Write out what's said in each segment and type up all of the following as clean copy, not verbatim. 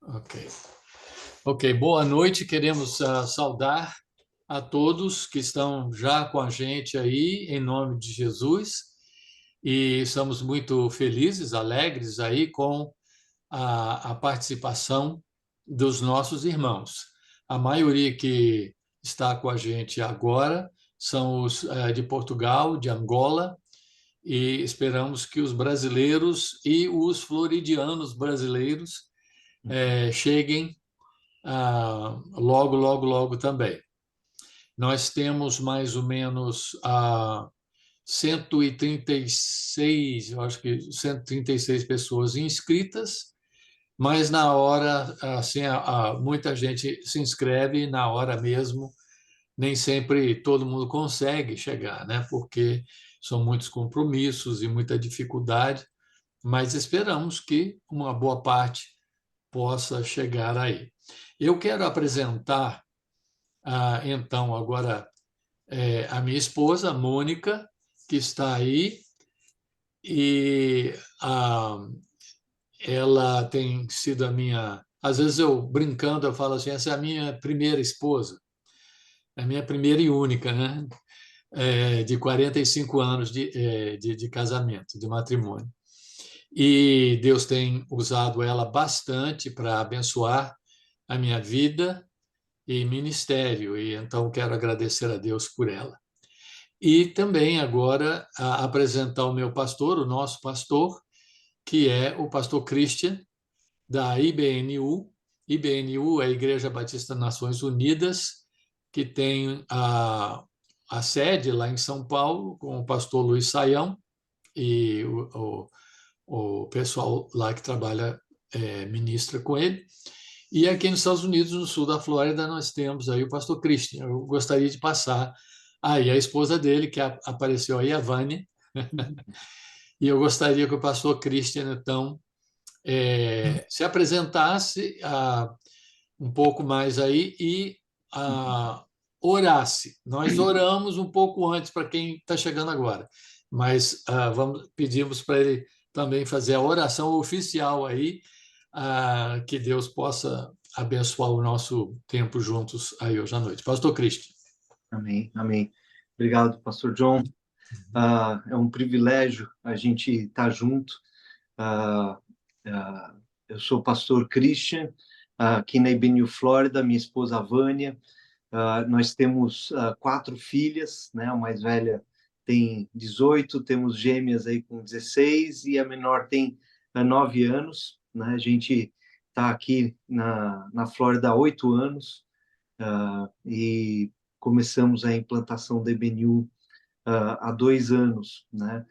Ok. Ok, boa noite. Queremos saudar a todos que estão já com a gente aí, em nome de Jesus. E estamos muito felizes, alegres aí com a participação dos nossos irmãos. A maioria que está com a gente agora são os de Portugal, de Angola, e esperamos que os brasileiros e os floridianos brasileiros cheguem logo, logo, logo também. Nós temos mais ou menos 136, eu acho que 136 pessoas inscritas, mas na hora, assim, muita gente se inscreve na hora mesmo, nem sempre todo mundo consegue chegar, né? Porque são muitos compromissos e muita dificuldade, mas esperamos que uma boa parte possa chegar aí. Eu quero apresentar, então, agora a minha esposa, Mônica, que está aí, e ela tem sido a minha. Às vezes eu brincando, eu falo assim: essa é a minha primeira esposa, a minha primeira e única, né? De 45 anos de casamento, de matrimônio. E Deus tem usado ela bastante para abençoar a minha vida e ministério, e então quero agradecer a Deus por ela. E também agora apresentar o meu pastor, o nosso pastor, que é o pastor Christian, da IBNU. IBNU é a Igreja Batista Nações Unidas, que tem a sede lá em São Paulo, com o pastor Luiz Saião e o pessoal lá que trabalha, ministra com ele. E aqui nos Estados Unidos, no sul da Flórida, nós temos aí o pastor Christian. Eu gostaria de passar aí a esposa dele, que apareceu aí, a Vânia, e eu gostaria que o pastor Christian, então, se apresentasse um pouco mais aí e orasse. Nós oramos um pouco antes para quem está chegando agora, mas pedimos para ele também fazer a oração oficial aí, que Deus possa abençoar o nosso tempo juntos aí hoje à noite. Pastor Cristian. Amém, amém. Obrigado, Pastor John. É um privilégio a gente estar junto. Ah, eu sou o pastor Christian, aqui na IBNU Flórida, minha esposa Vânia. Nós temos 4 filhas, né? A mais velha tem 18, temos gêmeas aí com 16 e a menor tem 9 anos, né? A gente está aqui na Flórida há 8 anos, e começamos a implantação da IBNU há 2 anos, né?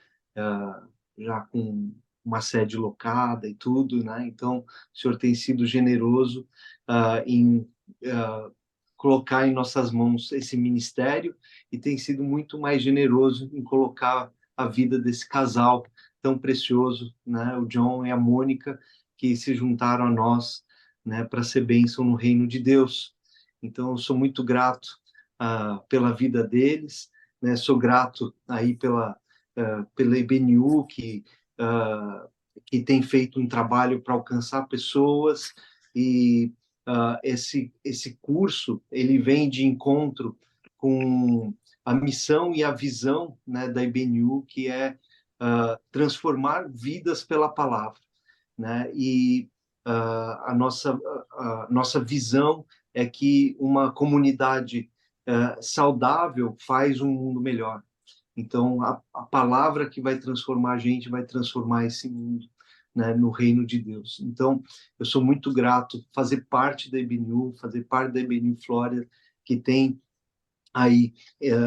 Já com uma sede locada e tudo, né? Então, o senhor tem sido generoso em colocar em nossas mãos esse ministério e tem sido muito mais generoso em colocar a vida desse casal tão precioso, né? O John e a Mônica, que se juntaram a nós, né, para ser bênção no reino de Deus. Então, eu sou muito grato pela vida deles, né? Sou grato aí pela IBNU, que tem feito um trabalho para alcançar pessoas, e esse curso ele vem de encontro com a missão e a visão, né, da IBNU, que é transformar vidas pela palavra, né? E a nossa visão é que uma comunidade saudável faz um mundo melhor. Então, a palavra que vai transformar a gente vai transformar esse mundo, né, no reino de Deus. Então, eu sou muito grato fazer parte da IBNU, fazer parte da IBNU Flórida, que tem aí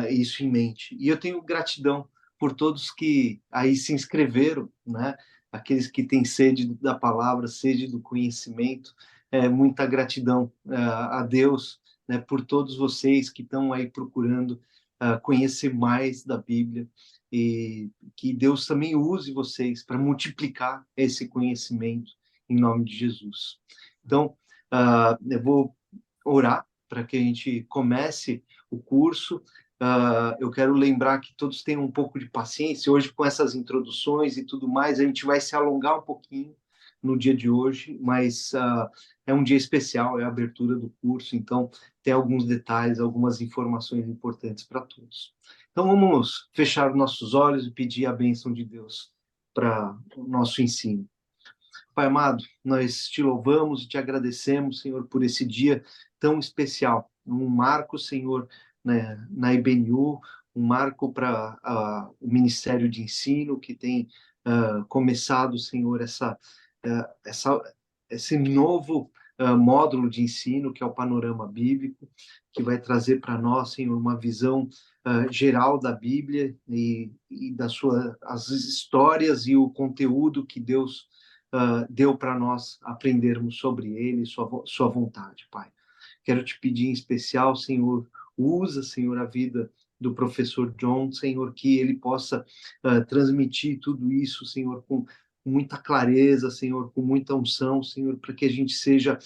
isso em mente. E eu tenho gratidão por todos que aí se inscreveram, né? Aqueles que têm sede da palavra, sede do conhecimento. Muita gratidão a Deus, né, por todos vocês que estão aí procurando conhecer mais da Bíblia, e que Deus também use vocês para multiplicar esse conhecimento em nome de Jesus. Então, eu vou orar para que a gente comece o curso. eu quero lembrar que todos tenham um pouco de paciência. Hoje, com essas introduções e tudo mais, a gente vai se alongar um pouquinho no dia de hoje, mas é um dia especial, é a abertura do curso, então tem alguns detalhes, algumas informações importantes para todos. Então vamos fechar os nossos olhos e pedir a bênção de Deus para o nosso ensino. Pai amado, nós te louvamos e te agradecemos, Senhor, por esse dia tão especial, um marco, Senhor, né, na IBNU, um marco para o Ministério de Ensino, que tem começado, Senhor, esse novo módulo de ensino, que é o panorama bíblico, que vai trazer para nós, Senhor, uma visão geral da Bíblia e as histórias e o conteúdo que Deus deu para nós aprendermos sobre ele, sua vontade, Pai. Quero te pedir em especial, Senhor, usa, Senhor, a vida do professor John, Senhor, que ele possa transmitir tudo isso, Senhor, com muita clareza, Senhor, com muita unção, Senhor, para que a gente seja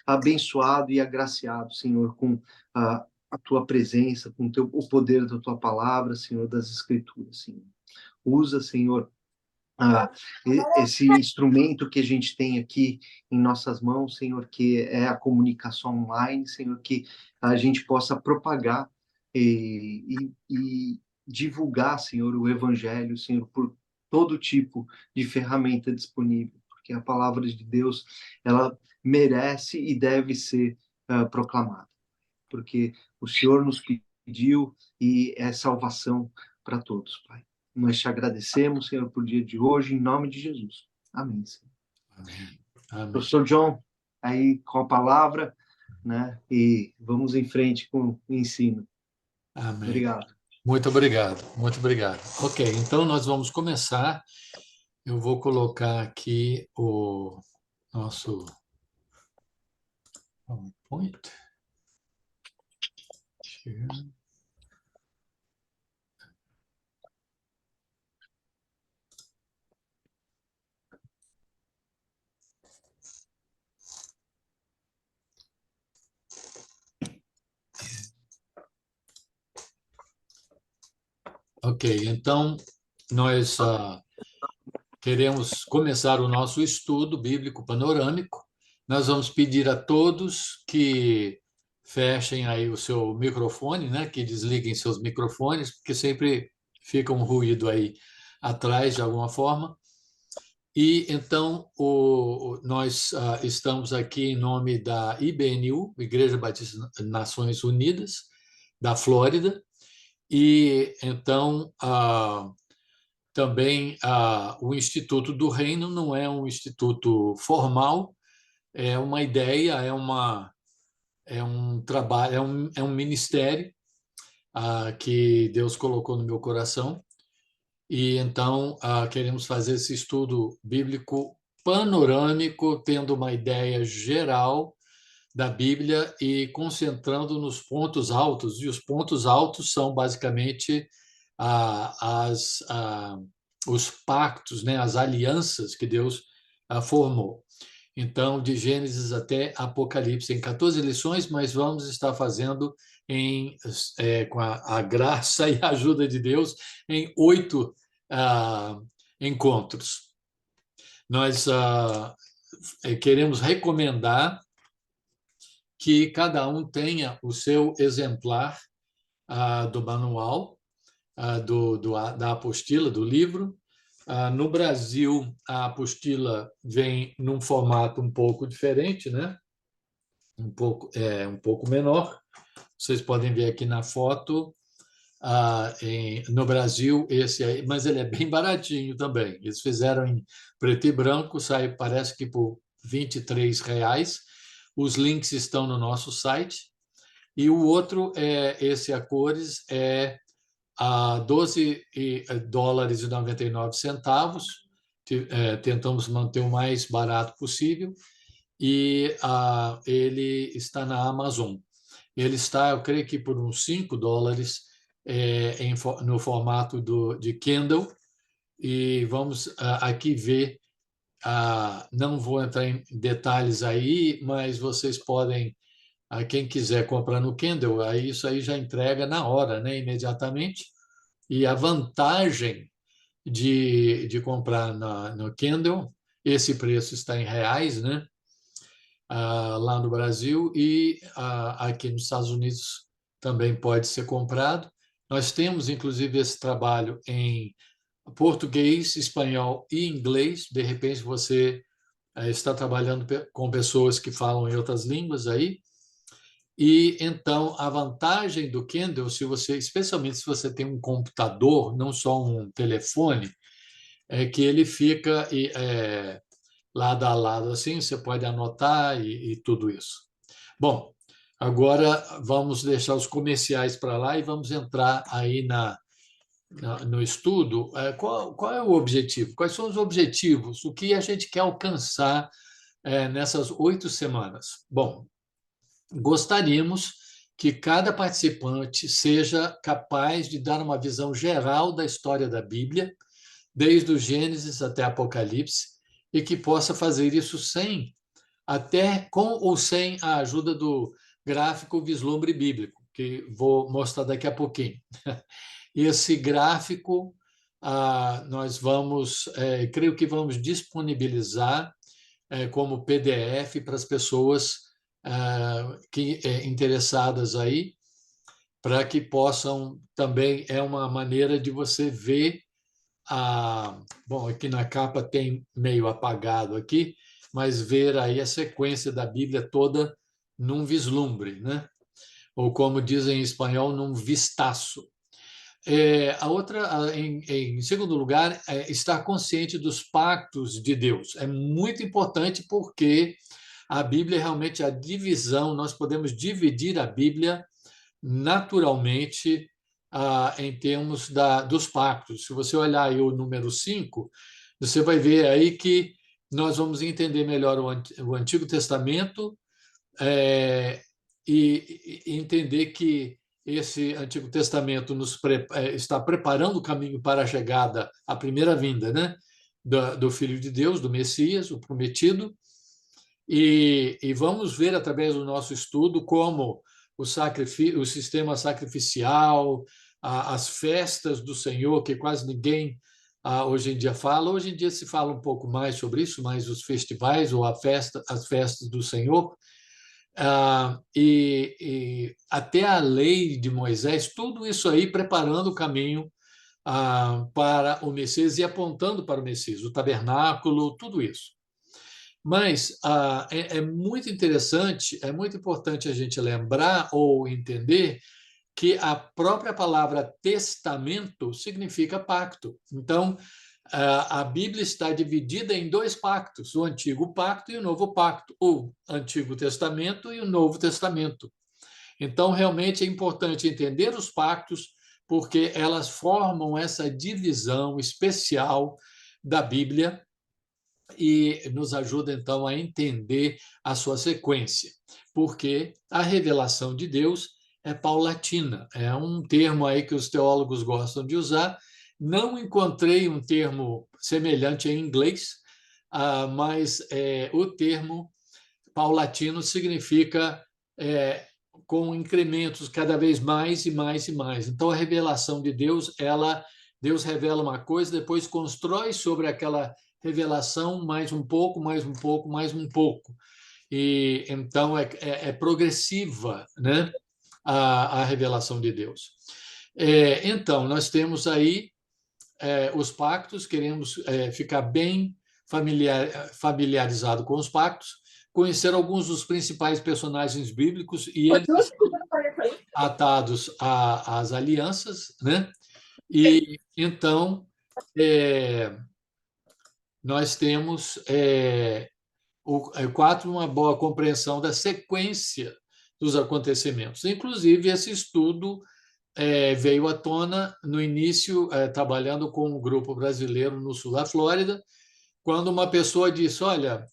abençoado e agraciado, Senhor, com a tua presença, com o poder da tua palavra, Senhor, das Escrituras, Senhor. Usa, Senhor, esse instrumento que a gente tem aqui em nossas mãos, Senhor, que é a comunicação online, Senhor, que a gente possa propagar e divulgar, Senhor, o Evangelho, Senhor, por todo tipo de ferramenta disponível, porque a palavra de Deus, ela merece e deve ser proclamada, porque o Senhor nos pediu e é salvação para todos, Pai. Nós te agradecemos, Senhor, por dia de hoje, em nome de Jesus. Amém, Senhor. Amém. Amém. Professor John, aí com a palavra, né? E vamos em frente com o ensino. Amém. Obrigado. Muito obrigado, muito obrigado. Ok, então nós vamos começar. Eu vou colocar aqui o nosso PowerPoint. Ok, então nós queremos começar o nosso estudo bíblico panorâmico. Nós vamos pedir a todos que fechem aí o seu microfone, né? Que desliguem seus microfones, porque sempre fica um ruído aí atrás de alguma forma. E então nós estamos aqui em nome da IBNU, Igreja Batista Nações Unidas, da Flórida, e então também o Instituto do Reino não é um instituto formal, é uma ideia, é um trabalho, é um ministério que Deus colocou no meu coração. E então queremos fazer esse estudo bíblico panorâmico, tendo uma ideia geral da Bíblia e concentrando nos pontos altos. E os pontos altos são basicamente os pactos, né, as alianças que Deus formou. Então, de Gênesis até Apocalipse, em 14 lições, mas vamos estar fazendo com a graça e a ajuda de Deus em 8 encontros. Nós queremos recomendar que cada um tenha o seu exemplar do manual, da apostila, do livro. No Brasil, a apostila vem num formato um pouco diferente, né? Um pouco menor. Vocês podem ver aqui na foto. No Brasil, esse aí, mas ele é bem baratinho também. Eles fizeram em preto e branco, sai, parece que por R$ 23. Os links estão no nosso site. E o outro, esse a cores, é a $12,99. Tentamos manter o mais barato possível. E ele está na Amazon. Ele está, eu creio que por uns $5 no formato de Kindle. E vamos aqui ver. Não vou entrar em detalhes aí, mas vocês podem a quem quiser comprar no Kindle, aí isso aí já entrega na hora, né, imediatamente. E a vantagem de comprar no Kindle, esse preço está em reais, né? Lá no Brasil e aqui nos Estados Unidos também pode ser comprado. Nós temos, inclusive, esse trabalho em português, espanhol e inglês. De repente, você está trabalhando com pessoas que falam em outras línguas aí. E então a vantagem do Kindle, se você, especialmente se você tem um computador, não só um telefone, é que ele fica lado a lado assim, você pode anotar e tudo isso. Bom, agora vamos deixar os comerciais para lá e vamos entrar aí no estudo. Qual é o objetivo? Quais são os objetivos? O que a gente quer alcançar nessas 8 semanas? Bom, gostaríamos que cada participante seja capaz de dar uma visão geral da história da Bíblia, desde o Gênesis até Apocalipse, e que possa fazer isso até com ou sem a ajuda do gráfico Vislumbre Bíblico, que vou mostrar daqui a pouquinho. Esse gráfico nós vamos, creio que vamos disponibilizar como PDF para as pessoas interessadas aí, para que possam também, é uma maneira de você ver bom, aqui na capa tem meio apagado aqui, mas ver aí a sequência da Bíblia toda num vislumbre, né? Ou como dizem em espanhol, num vistaço. A outra, em segundo lugar, estar consciente dos pactos de Deus. É muito importante porque a Bíblia é realmente a divisão, nós podemos dividir a Bíblia naturalmente em termos dos pactos. Se você olhar aí o número 5, você vai ver aí que nós vamos entender melhor o Antigo Testamento e entender que esse Antigo Testamento está preparando o caminho para a chegada, a primeira vinda, né, do Filho de Deus, do Messias, o prometido, e vamos ver através do nosso estudo como o sistema sacrificial, as festas do Senhor, que quase ninguém hoje em dia fala. Hoje em dia se fala um pouco mais sobre isso, mas os festivais ou as festas do Senhor, e até a lei de Moisés, tudo isso aí preparando o caminho para o Messias e apontando para o Messias, o tabernáculo, tudo isso. Mas é muito interessante, é muito importante a gente lembrar ou entender que a própria palavra testamento significa pacto. Então, a Bíblia está dividida em 2 pactos, o Antigo Pacto e o Novo Pacto, o Antigo Testamento e o Novo Testamento. Então, realmente é importante entender os pactos, porque elas formam essa divisão especial da Bíblia e nos ajuda, então, a entender a sua sequência, porque a revelação de Deus é paulatina. É um termo aí que os teólogos gostam de usar. Não encontrei um termo semelhante em inglês, mas o termo paulatino significa com incrementos cada vez mais e mais e mais. Então, a revelação de Deus, Deus revela uma coisa, depois constrói sobre aquela revelação mais um pouco, mais um pouco, mais um pouco. E então é progressiva, né, a revelação de Deus. Então, nós temos aí os pactos, queremos ficar bem familiarizado com os pactos, conhecer alguns dos principais personagens bíblicos e eles atados às alianças, né? E então nós temos quatro, uma boa compreensão da sequência dos acontecimentos. Inclusive, esse estudo veio à tona no início, trabalhando com um grupo brasileiro no sul da Flórida, quando uma pessoa disse: olha,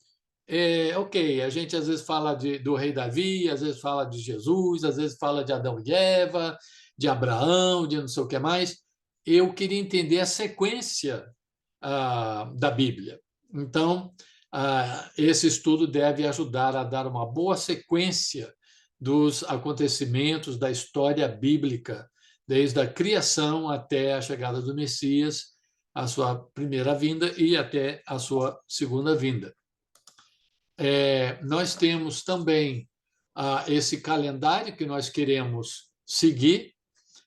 ok, a gente às vezes fala do rei Davi, às vezes fala de Jesus, às vezes fala de Adão e Eva, de Abraão, de não sei o que mais. Eu queria entender a sequência da Bíblia. Então, esse estudo deve ajudar a dar uma boa sequência dos acontecimentos da história bíblica, desde a criação até a chegada do Messias, a sua primeira vinda e até a sua segunda vinda. Nós temos também esse calendário que nós queremos seguir.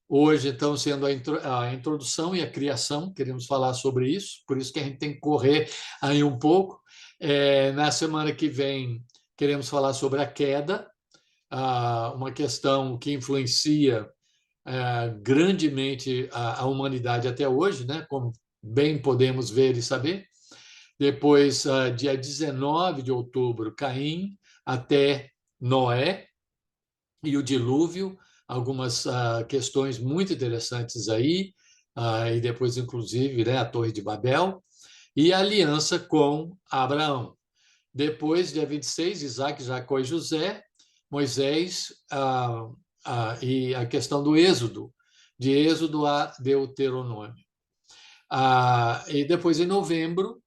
Hoje estão sendo a introdução e a criação, queremos falar sobre isso, por isso que a gente tem que correr aí um pouco. Na semana que vem, queremos falar sobre a queda, uma questão que influencia grandemente a humanidade até hoje, né? Como bem podemos ver e saber. Depois, dia 19 de outubro, Caim, até Noé e o dilúvio, algumas questões muito interessantes aí, e depois, inclusive, né, a Torre de Babel, e a aliança com Abraão. Depois, dia 26, Isaac, Jacó e José, Moisés, e a questão do Êxodo, de Êxodo a Deuteronômio. E depois, em novembro,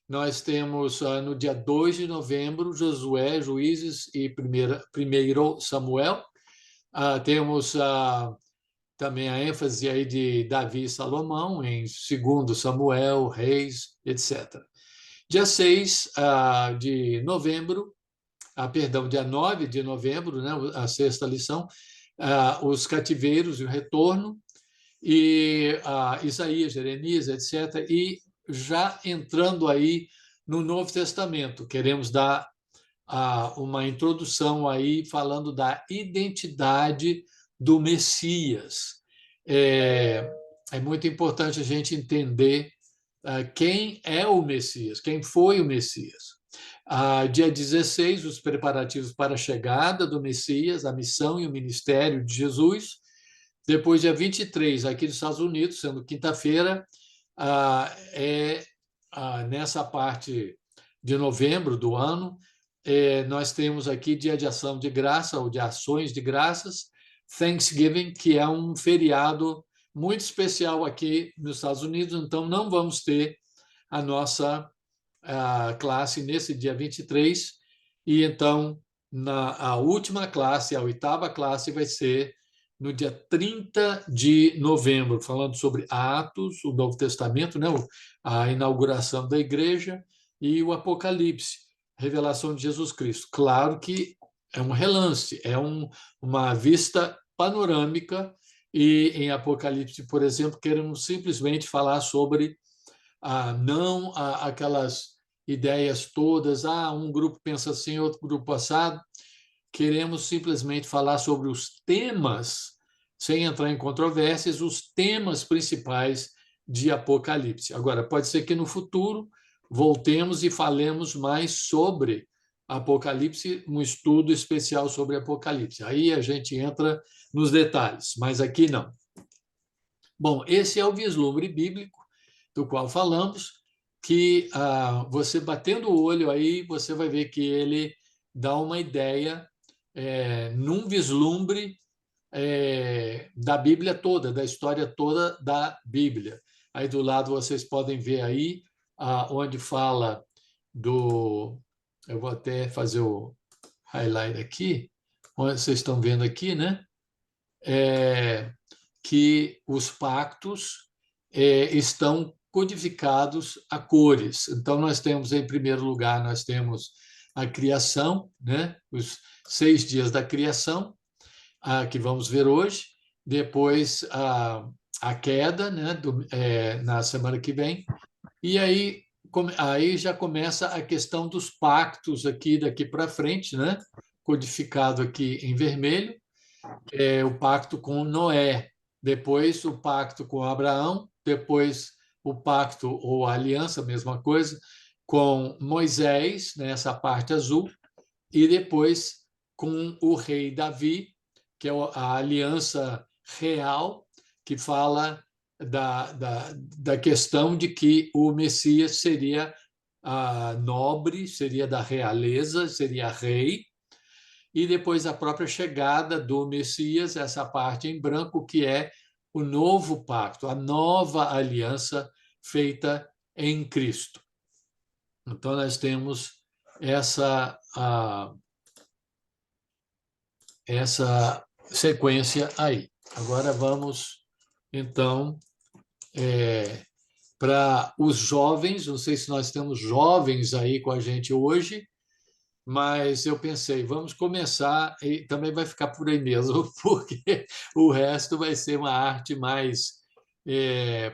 nós temos, no dia 2 de novembro, Josué, Juízes e primeiro Samuel. Temos também a ênfase aí de Davi e Salomão em 2 Samuel, Reis, etc. Dia 6 de novembro, perdão, dia 9 de novembro, né, a sexta lição, os cativeiros e o retorno, e Isaías, Jeremias, etc. E já entrando aí no Novo Testamento, queremos dar uma introdução aí falando da identidade do Messias. É muito importante a gente entender quem é o Messias, quem foi o Messias. Dia 16, os preparativos para a chegada do Messias, a missão e o ministério de Jesus. Depois, dia 23, aqui dos Estados Unidos, sendo quinta-feira, nessa parte de novembro do ano, nós temos aqui Dia de Ação de Graça, ou de Ações de Graças, Thanksgiving, que é um feriado muito especial aqui nos Estados Unidos, então não vamos ter a nossa classe nesse dia 23, e então a última classe, a oitava classe, vai ser no dia 30 de novembro, falando sobre Atos, o Novo Testamento, né? A inauguração da igreja, e o Apocalipse, revelação de Jesus Cristo. Claro que é um relance, uma vista panorâmica, e em Apocalipse, por exemplo, queremos simplesmente falar sobre não aquelas ideias todas, um grupo pensa assim, outro grupo assado. Queremos simplesmente falar sobre os temas, sem entrar em controvérsias, os temas principais de Apocalipse. Agora, pode ser que no futuro voltemos e falemos mais sobre Apocalipse, um estudo especial sobre Apocalipse. Aí a gente entra nos detalhes, mas aqui não. Bom, esse é o vislumbre bíblico do qual falamos, que você batendo o olho aí, você vai ver que ele dá uma ideia num vislumbre da Bíblia toda, da história toda da Bíblia. Aí do lado vocês podem ver aí onde fala do... Eu vou até fazer o highlight aqui, onde vocês estão vendo aqui, né? Que os pactos estão codificados a cores. Então, nós temos, em primeiro lugar, nós temos a criação, né? Os 6 dias da criação, que vamos ver hoje. Depois, a queda, né? Na semana que vem. E aí já começa a questão dos pactos aqui, daqui para frente, né? Codificado aqui em vermelho, o pacto com Noé, depois o pacto com Abraão, depois o pacto ou a aliança, mesma coisa, com Moisés, nessa parte azul, e depois com o rei Davi, que é a aliança real, que fala da questão de que o Messias seria nobre, seria da realeza, seria rei, e depois a própria chegada do Messias, essa parte em branco, que é o novo pacto, a nova aliança feita em Cristo. Então, nós temos essa essa sequência aí. Agora vamos, então, para os jovens. Não sei se nós temos jovens aí com a gente hoje, mas eu pensei, vamos começar, e também vai ficar por aí mesmo, porque o resto vai ser uma arte mais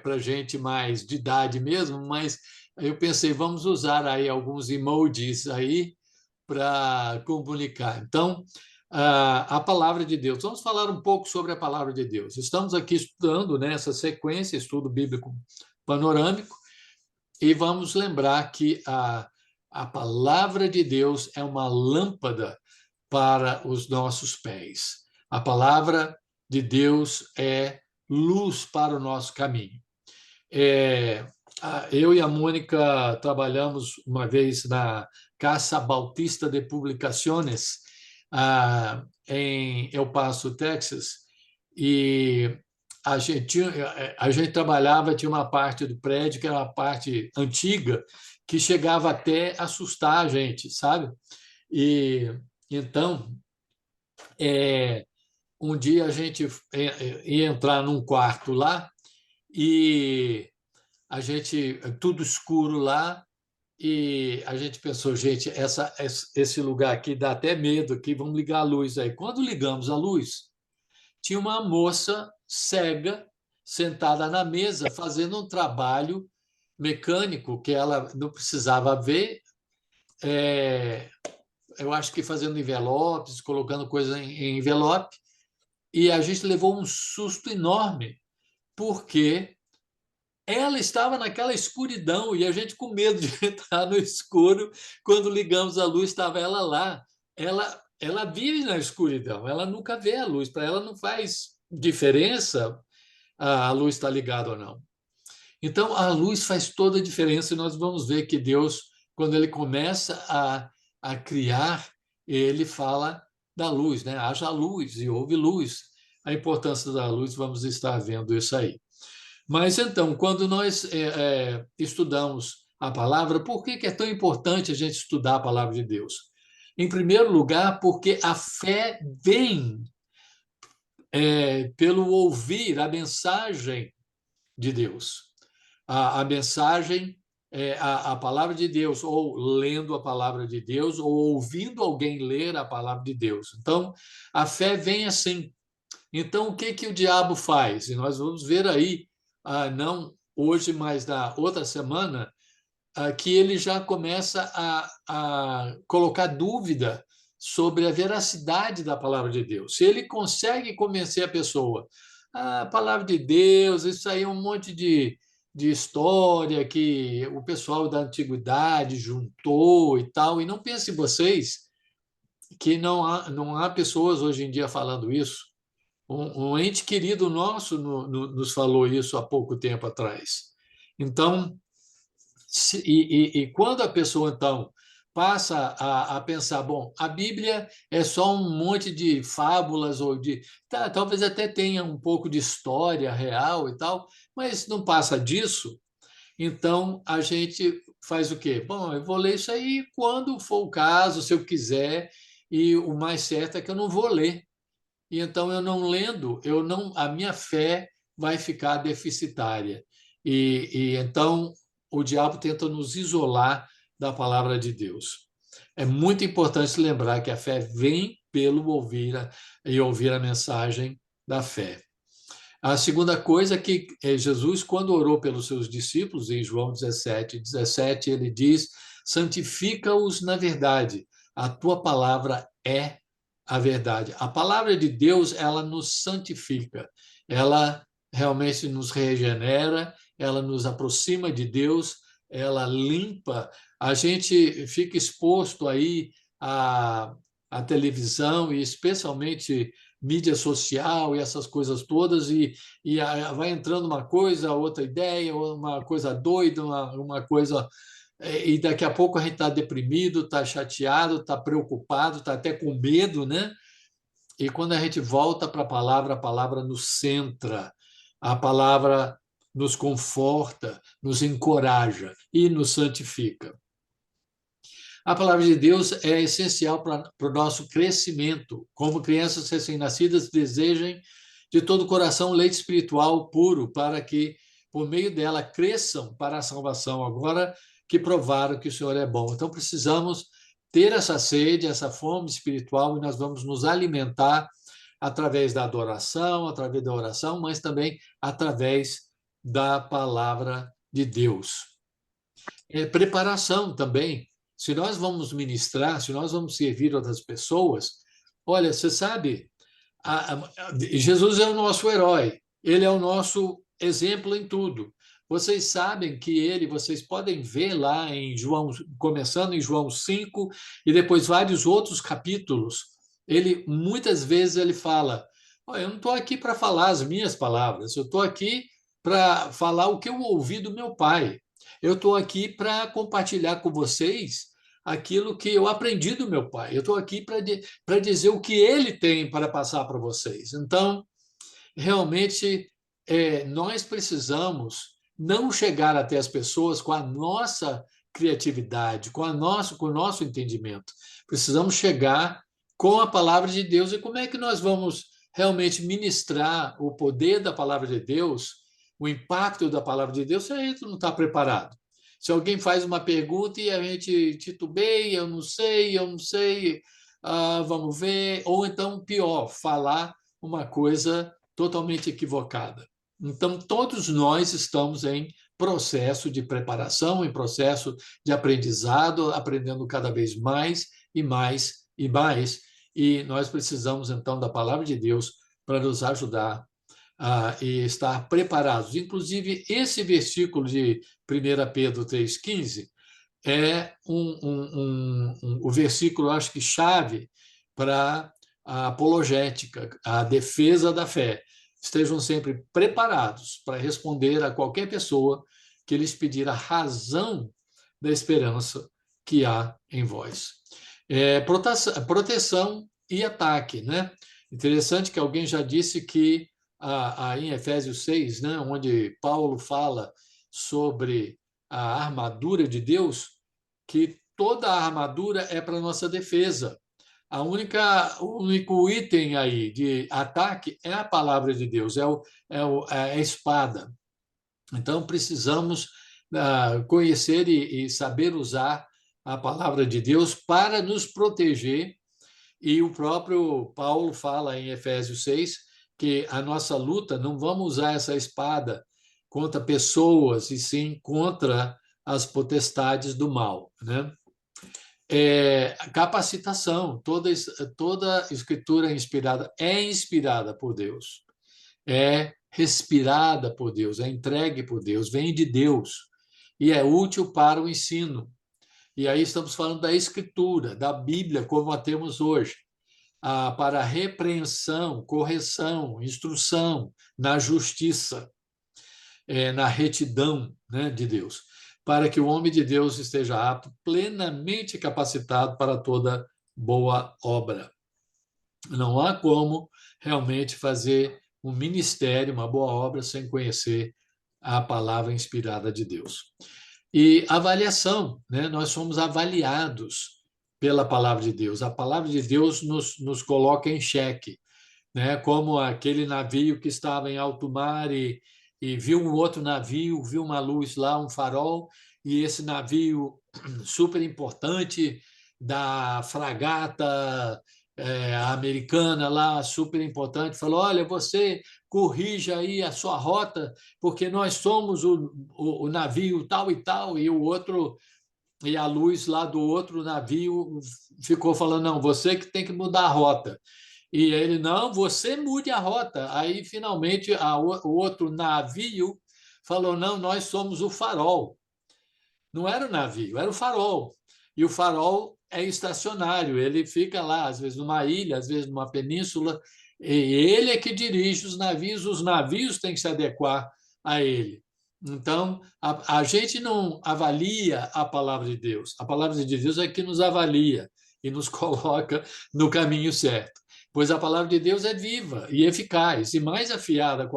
para gente mais de idade mesmo, mas eu pensei, vamos usar aí alguns emojis aí para comunicar. Então, a palavra de Deus. Vamos falar um pouco sobre a palavra de Deus. Estamos aqui estudando nessa sequência, estudo bíblico panorâmico, e vamos lembrar que a palavra de Deus é uma lâmpada para os nossos pés. A palavra de Deus é luz para o nosso caminho. Eu e a Mônica trabalhamos uma vez na Casa Bautista de Publicaciones, em El Paso, Texas, e a gente trabalhava, tinha uma parte do prédio que era uma parte antiga, que chegava até a assustar a gente, sabe? E então, um dia a gente ia entrar num quarto lá e a gente tudo escuro lá, e a gente pensou, gente, esse lugar aqui dá até medo aqui, vamos ligar a luz aí. Quando ligamos a luz, tinha uma moça cega sentada na mesa fazendo um trabalho mecânico que ela não precisava ver, é, eu acho que fazendo envelopes, colocando coisas em envelope, e a gente levou um susto enorme, porque ela estava naquela escuridão e a gente com medo de entrar no escuro. Quando ligamos a luz, estava ela lá. Ela vive na escuridão, ela nunca vê a luz. Para ela não faz diferença a luz estar ligada ou não. Então, a luz faz toda a diferença, e nós vamos ver que Deus, quando ele começa a criar, ele fala da luz, né? Haja luz e houve luz. A importância da luz, vamos estar vendo isso aí. Mas então, quando nós estudamos a palavra, por que é tão importante a gente estudar a palavra de Deus? Em primeiro lugar, porque a fé vem pelo ouvir a mensagem de Deus. A mensagem, a palavra de Deus, ou lendo a palavra de Deus, ou ouvindo alguém ler a palavra de Deus. Então, a fé vem assim. Então, o que que o diabo faz? E nós vamos ver aí, não hoje, mas na outra semana, que ele já começa a colocar dúvida sobre a veracidade da palavra de Deus. Se ele consegue convencer a pessoa, a palavra de Deus, isso aí é um monte de história que o pessoal da antiguidade juntou e tal, e não pensem vocês que não há pessoas hoje em dia falando isso. Um ente querido nosso nos falou isso há pouco tempo atrás. Então, e quando a pessoa, então, passa a pensar, bom, a Bíblia é só um monte de fábulas, ou talvez até tenha um pouco de história real e tal, mas não passa disso, então a gente faz o quê? Bom, eu vou ler isso aí quando for o caso, se eu quiser, e o mais certo é que eu não vou ler. E então, eu não lendo, a minha fé vai ficar deficitária. E então o diabo tenta nos isolar da palavra de Deus. É muito importante lembrar que a fé vem pelo ouvir e ouvir a mensagem da fé. A segunda coisa é que Jesus, quando orou pelos seus discípulos, em João 17, ele diz: santifica-os na verdade, a tua palavra é a verdade. A palavra de Deus, ela nos santifica, ela realmente nos regenera, ela nos aproxima de Deus, ela limpa. A gente fica exposto aí à televisão, e especialmente mídia social e essas coisas todas, e vai entrando uma coisa, outra ideia, uma coisa doida, uma coisa. E daqui a pouco a gente está deprimido, está chateado, está preocupado, está até com medo, né? E quando a gente volta para a palavra nos centra, a palavra nos conforta, nos encoraja e nos santifica. A palavra de Deus é essencial para o nosso crescimento. Como crianças recém-nascidas desejem de todo o coração leite espiritual puro, para que, por meio dela, cresçam para a salvação, agora que provaram que o Senhor é bom. Então, precisamos ter essa sede, essa fome espiritual, e nós vamos nos alimentar através da adoração, através da oração, mas também através da palavra de Deus. Preparação também. Se nós vamos ministrar, se nós vamos servir outras pessoas, olha, você sabe, Jesus é o nosso herói, ele é o nosso exemplo em tudo. Vocês sabem que vocês podem ver lá em João, começando em João 5 e depois vários outros capítulos, muitas vezes ele fala: eu não estou aqui para falar as minhas palavras, eu estou aqui para falar o que eu ouvi do meu pai. Eu estou aqui para compartilhar com vocês aquilo que eu aprendi do meu pai. Eu estou aqui para dizer o que ele tem para passar para vocês. Então, realmente, nós precisamos não chegar até as pessoas com a nossa criatividade, com o nosso entendimento. Precisamos chegar com a palavra de Deus. E como é que nós vamos realmente ministrar o poder da palavra de Deus, o impacto da palavra de Deus, se a gente não está preparado? Se alguém faz uma pergunta e a gente titubeia, eu não sei, vamos ver. Ou então, pior, falar uma coisa totalmente equivocada. Então, todos nós estamos em processo de preparação, em processo de aprendizado, aprendendo cada vez mais e mais e mais. E nós precisamos, então, da palavra de Deus para nos ajudar a estar preparados. Inclusive, esse versículo de 1 Pedro 3,15 é o versículo, acho que, chave para a apologética, a defesa da fé. Estejam sempre preparados para responder a qualquer pessoa que lhes pedir a razão da esperança que há em vós. Proteção e ataque, né? Interessante que alguém já disse que em Efésios 6, né, onde Paulo fala sobre a armadura de Deus, que toda a armadura é para nossa defesa. O único item aí de ataque é a palavra de Deus, é a espada. Então, precisamos conhecer e saber usar a palavra de Deus para nos proteger. E o próprio Paulo fala em Efésios 6 que a nossa luta, não vamos usar essa espada contra pessoas, e sim contra as potestades do mal, né? Capacitação, toda escritura é inspirada por Deus, é respirada por Deus, é entregue por Deus, vem de Deus e é útil para o ensino. E aí estamos falando da escritura, da Bíblia, como a temos hoje, para repreensão, correção, instrução na justiça, na retidão, né, de Deus, para que o homem de Deus esteja apto, plenamente capacitado para toda boa obra. Não há como realmente fazer um ministério, uma boa obra, sem conhecer a palavra inspirada de Deus. E avaliação, né? Nós somos avaliados pela palavra de Deus. A palavra de Deus nos coloca em xeque, né? Como aquele navio que estava em alto mar e viu um outro navio, viu uma luz lá, um farol, e esse navio super importante da fragata americana lá, super importante, falou: olha, você corrija aí a sua rota, porque nós somos o navio tal e tal, e o outro, e a luz lá do outro navio ficou falando: não, você que tem que mudar a rota. E ele: não, você mude a rota. Aí, finalmente, o outro navio falou: não, nós somos o farol. Não era o navio, era o farol. E o farol é estacionário, ele fica lá, às vezes numa ilha, às vezes numa península, e ele é que dirige os navios têm que se adequar a ele. Então, a gente não avalia a palavra de Deus, a palavra de Deus é que nos avalia e nos coloca no caminho certo, pois a palavra de Deus é viva e eficaz, e mais afiada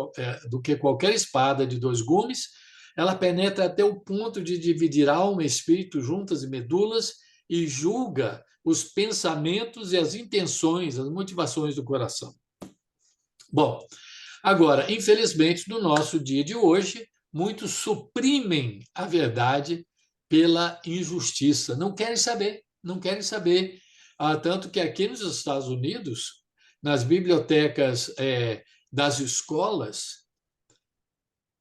do que qualquer espada de dois gumes. Ela penetra até o ponto de dividir alma e espírito, juntas e medulas, e julga os pensamentos e as intenções, as motivações do coração. Bom, agora, infelizmente, no nosso dia de hoje, muitos suprimem a verdade pela injustiça. Não querem saber, não querem saber. Tanto que aqui nos Estados Unidos, nas bibliotecas das escolas,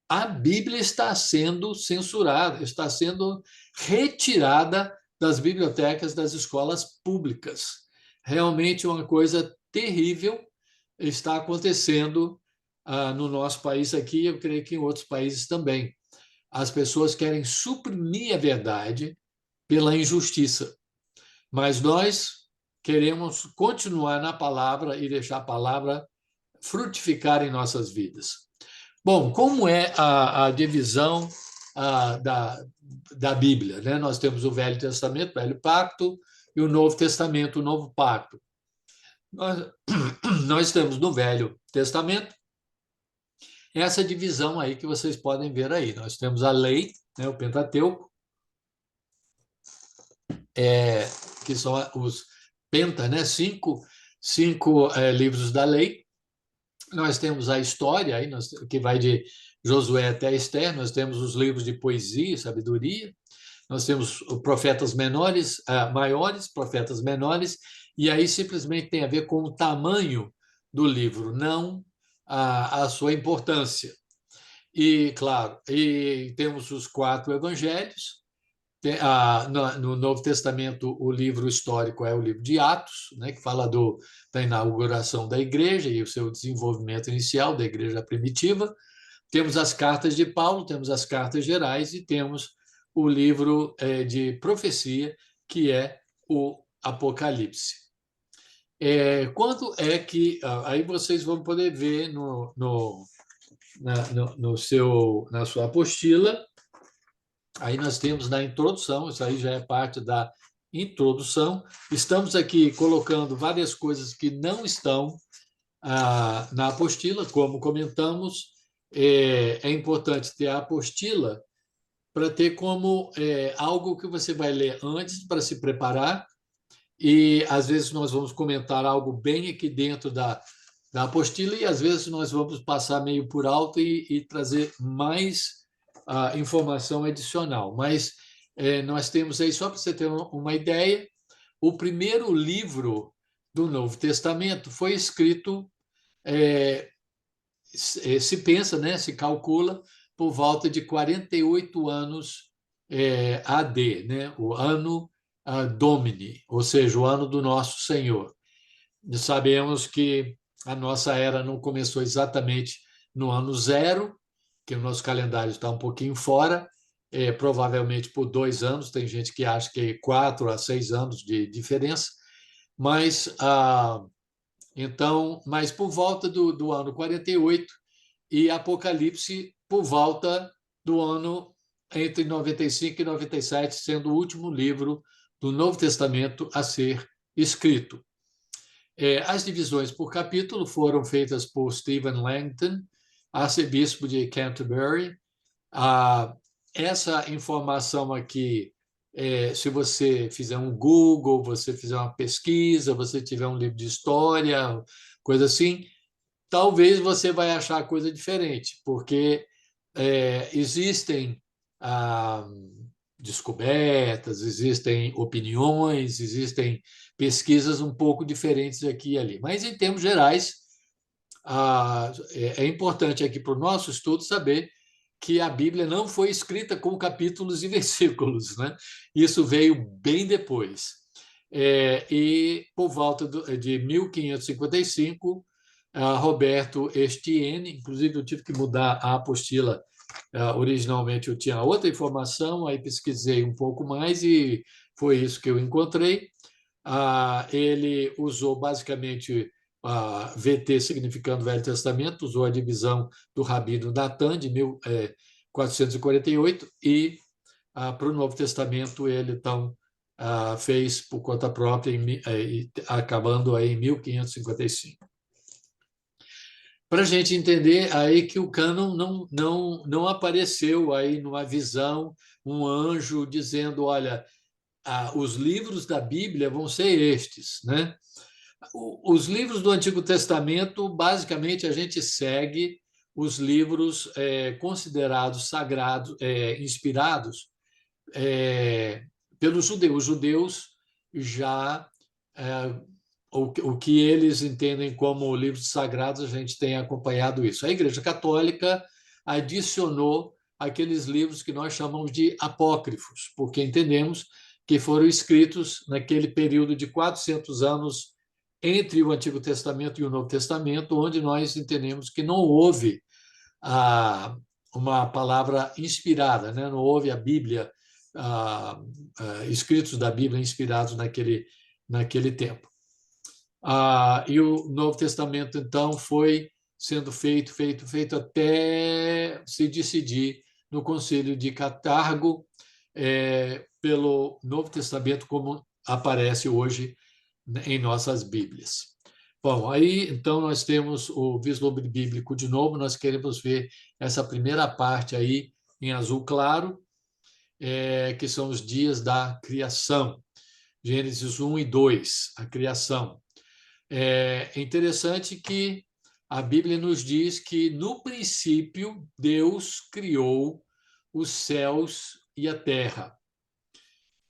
a Bíblia está sendo censurada, está sendo retirada das bibliotecas das escolas públicas. Realmente uma coisa terrível está acontecendo no nosso país aqui, eu creio que em outros países também. As pessoas querem suprimir a verdade pela injustiça, mas nós queremos continuar na palavra e deixar a palavra frutificar em nossas vidas. Bom, como é a divisão da Bíblia, né? Nós temos o Velho Testamento, o Velho Pacto, e o Novo Testamento, o Novo Pacto. Nós temos no Velho Testamento essa divisão aí que vocês podem ver aí. Nós temos a lei, né, o Pentateuco, que são os penta, né, cinco livros da lei. Nós temos a história, aí, que vai de Josué até Esther. Nós temos os livros de poesia e sabedoria. Nós temos profetas menores, maiores, profetas menores, e aí simplesmente tem a ver com o tamanho do livro, não a sua importância. E, claro, e temos os 4 evangelhos. No Novo Testamento, o livro histórico é o livro de Atos, né, que fala da inauguração da igreja e o seu desenvolvimento inicial da igreja primitiva. Temos as cartas de Paulo, temos as cartas gerais e temos o livro de profecia, que é o Apocalipse. Quando é que... Aí vocês vão poder ver na sua apostila. Aí nós temos na introdução, isso aí já é parte da introdução. Estamos aqui colocando várias coisas que não estão na apostila, como comentamos. É importante ter a apostila para ter como algo que você vai ler antes para se preparar, e às vezes nós vamos comentar algo bem aqui dentro da apostila e às vezes nós vamos passar meio por alto e trazer mais informação adicional. Mas nós temos aí, só para você ter uma ideia, o primeiro livro do Novo Testamento foi escrito, se pensa, né, se calcula, por volta de 48 anos AD, né, o ano Domini, ou seja, o ano do nosso Senhor. Sabemos que a nossa era não começou exatamente no ano 0, que o nosso calendário está um pouquinho fora, provavelmente por 2 anos, tem gente que acha que 4 a 6 anos de diferença, mas mas por volta do ano 48 e Apocalipse por volta do ano entre 95 e 97, sendo o último livro do Novo Testamento a ser escrito. As divisões por capítulo foram feitas por Stephen Langton, arcebispo de Canterbury. Essa informação aqui, se você fizer um Google, você fizer uma pesquisa, você tiver um livro de história, coisa assim, talvez você vai achar coisa diferente, porque existem descobertas, existem opiniões, existem pesquisas um pouco diferentes aqui e ali. Mas, em termos gerais, é importante aqui para o nosso estudo saber que a Bíblia não foi escrita com capítulos e versículos, né? Isso veio bem depois. E, por volta de 1555, Roberto Estienne, inclusive eu tive que mudar a apostila. Originalmente eu tinha outra informação, aí pesquisei um pouco mais e foi isso que eu encontrei. Ele usou basicamente VT, significando Velho Testamento, usou a divisão do Rabino Natan, de 1448, e para o Novo Testamento ele então fez por conta própria, acabando aí em 1555. Para a gente entender aí que o cânon não apareceu aí numa visão, um anjo dizendo, olha, os livros da Bíblia vão ser estes, né? Os livros do Antigo Testamento, basicamente, a gente segue os livros considerados sagrados, inspirados pelos judeus. Os judeus já o que eles entendem como livros sagrados, a gente tem acompanhado isso. A Igreja Católica adicionou aqueles livros que nós chamamos de apócrifos, porque entendemos que foram escritos naquele período de 400 anos entre o Antigo Testamento e o Novo Testamento, onde nós entendemos que não houve uma palavra inspirada, né? Não houve a Bíblia, escritos da Bíblia inspirados naquele tempo. E o Novo Testamento, então, foi sendo feito até se decidir no Concílio de Cartago pelo Novo Testamento como aparece hoje em nossas Bíblias. Bom, aí então nós temos o vislumbre bíblico de novo, nós queremos ver essa primeira parte aí em azul claro, que são os dias da criação. Gênesis 1 e 2, a criação. É interessante que a Bíblia nos diz que, no princípio, Deus criou os céus e a terra.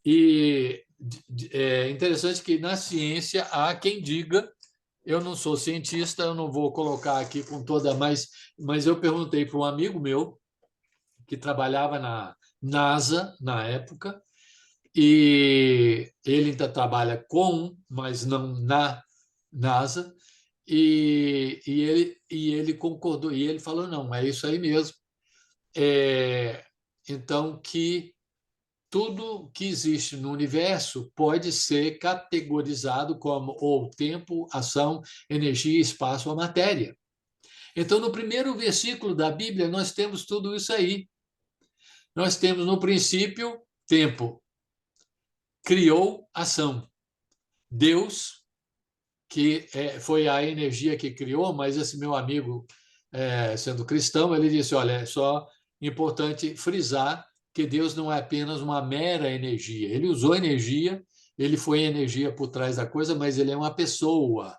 E é interessante que, na ciência, há quem diga, eu não sou cientista, eu não vou colocar aqui com toda, mas eu perguntei para um amigo meu, que trabalhava na NASA, na época, e ele ainda trabalha com, mas não na NASA, ele concordou, e ele falou, não, é isso aí mesmo. Então, que tudo que existe no universo pode ser categorizado como ou tempo, ação, energia, espaço ou matéria. Então, no primeiro versículo da Bíblia, nós temos tudo isso aí. Nós temos, no princípio, tempo. Criou ação. Deus, que foi a energia que criou, mas esse meu amigo, sendo cristão, ele disse, olha, é só importante frisar que Deus não é apenas uma mera energia. Ele usou energia, ele foi energia por trás da coisa, mas ele é uma pessoa.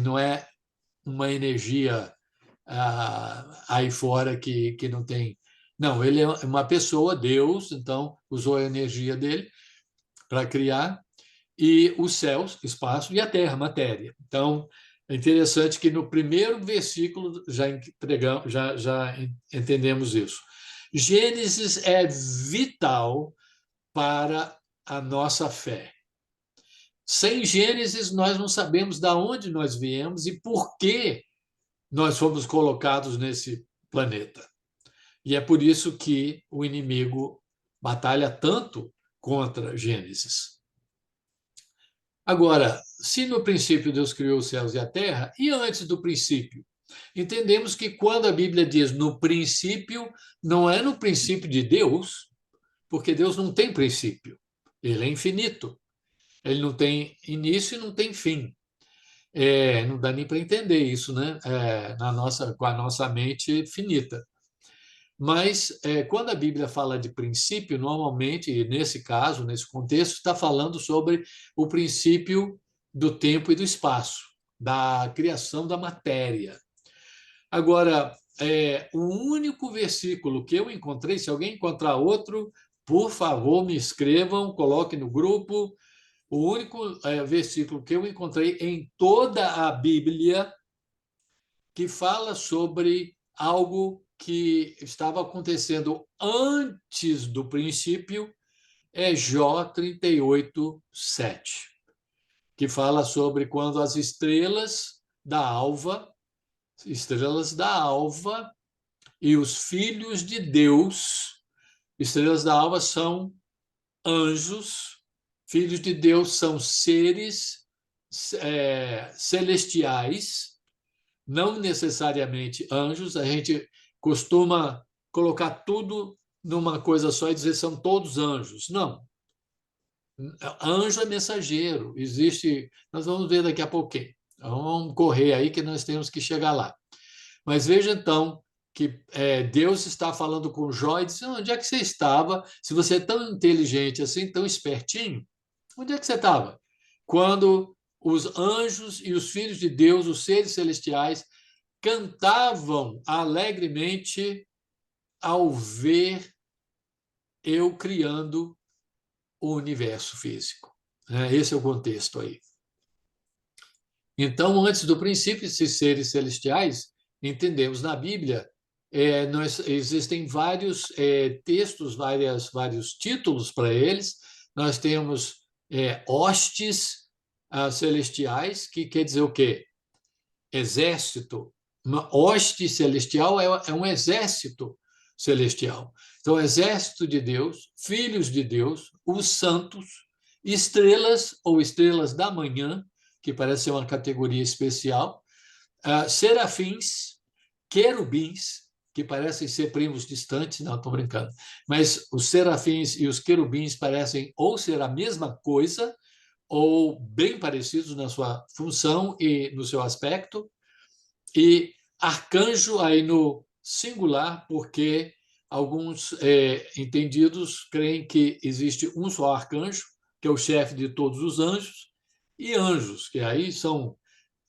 Não é uma energia aí fora que não tem. Não, ele é uma pessoa, Deus, então usou a energia dele para criar, e os céus, espaço, e a terra, matéria. Então, é interessante que no primeiro versículo já entendemos isso. Gênesis é vital para a nossa fé. Sem Gênesis, nós não sabemos de onde nós viemos e por que nós fomos colocados nesse planeta. E é por isso que o inimigo batalha tanto contra Gênesis. Agora, se no princípio Deus criou os céus e a terra, e antes do princípio? Entendemos que quando a Bíblia diz no princípio, não é no princípio de Deus, porque Deus não tem princípio. Ele é infinito. Ele não tem início e não tem fim. Não dá nem para entender isso, né? Com a nossa mente finita. Mas, quando a Bíblia fala de princípio, normalmente, e nesse caso, nesse contexto, está falando sobre o princípio do tempo e do espaço, da criação da matéria. Agora, o único versículo que eu encontrei, se alguém encontrar outro, por favor, me escrevam, coloquem no grupo. O único versículo que eu encontrei em toda a Bíblia que fala sobre algo que estava acontecendo antes do princípio é Jó 38:7, que fala sobre quando as estrelas da alva e os filhos de Deus, estrelas da alva são anjos, filhos de Deus são seres celestiais, não necessariamente anjos. A gente costuma colocar tudo numa coisa só e dizer são todos anjos. Não. Anjo é mensageiro. Existe. Nós vamos ver daqui a pouquinho. Vamos correr aí que nós temos que chegar lá. Mas veja então Deus está falando com Jó e diz: onde é que você estava? Se você é tão inteligente assim, tão espertinho, onde é que você estava? Quando os anjos e os filhos de Deus, os seres celestiais, cantavam alegremente ao ver eu criando o universo físico. Esse é o contexto aí. Então, antes do princípio, esses seres celestiais, entendemos na Bíblia, existem vários textos, vários títulos para eles. Nós temos hostes celestiais, que quer dizer o quê? Exército. Uma hoste celestial é um exército celestial. Então, exército de Deus, filhos de Deus, os santos, estrelas ou estrelas da manhã, que parece ser uma categoria especial, serafins, querubins, que parecem ser primos distantes, não, estou brincando, mas os serafins e os querubins parecem ou ser a mesma coisa, ou bem parecidos na sua função e no seu aspecto, e arcanjo aí no singular, porque alguns entendidos creem que existe um só arcanjo, que é o chefe de todos os anjos, e anjos, que aí são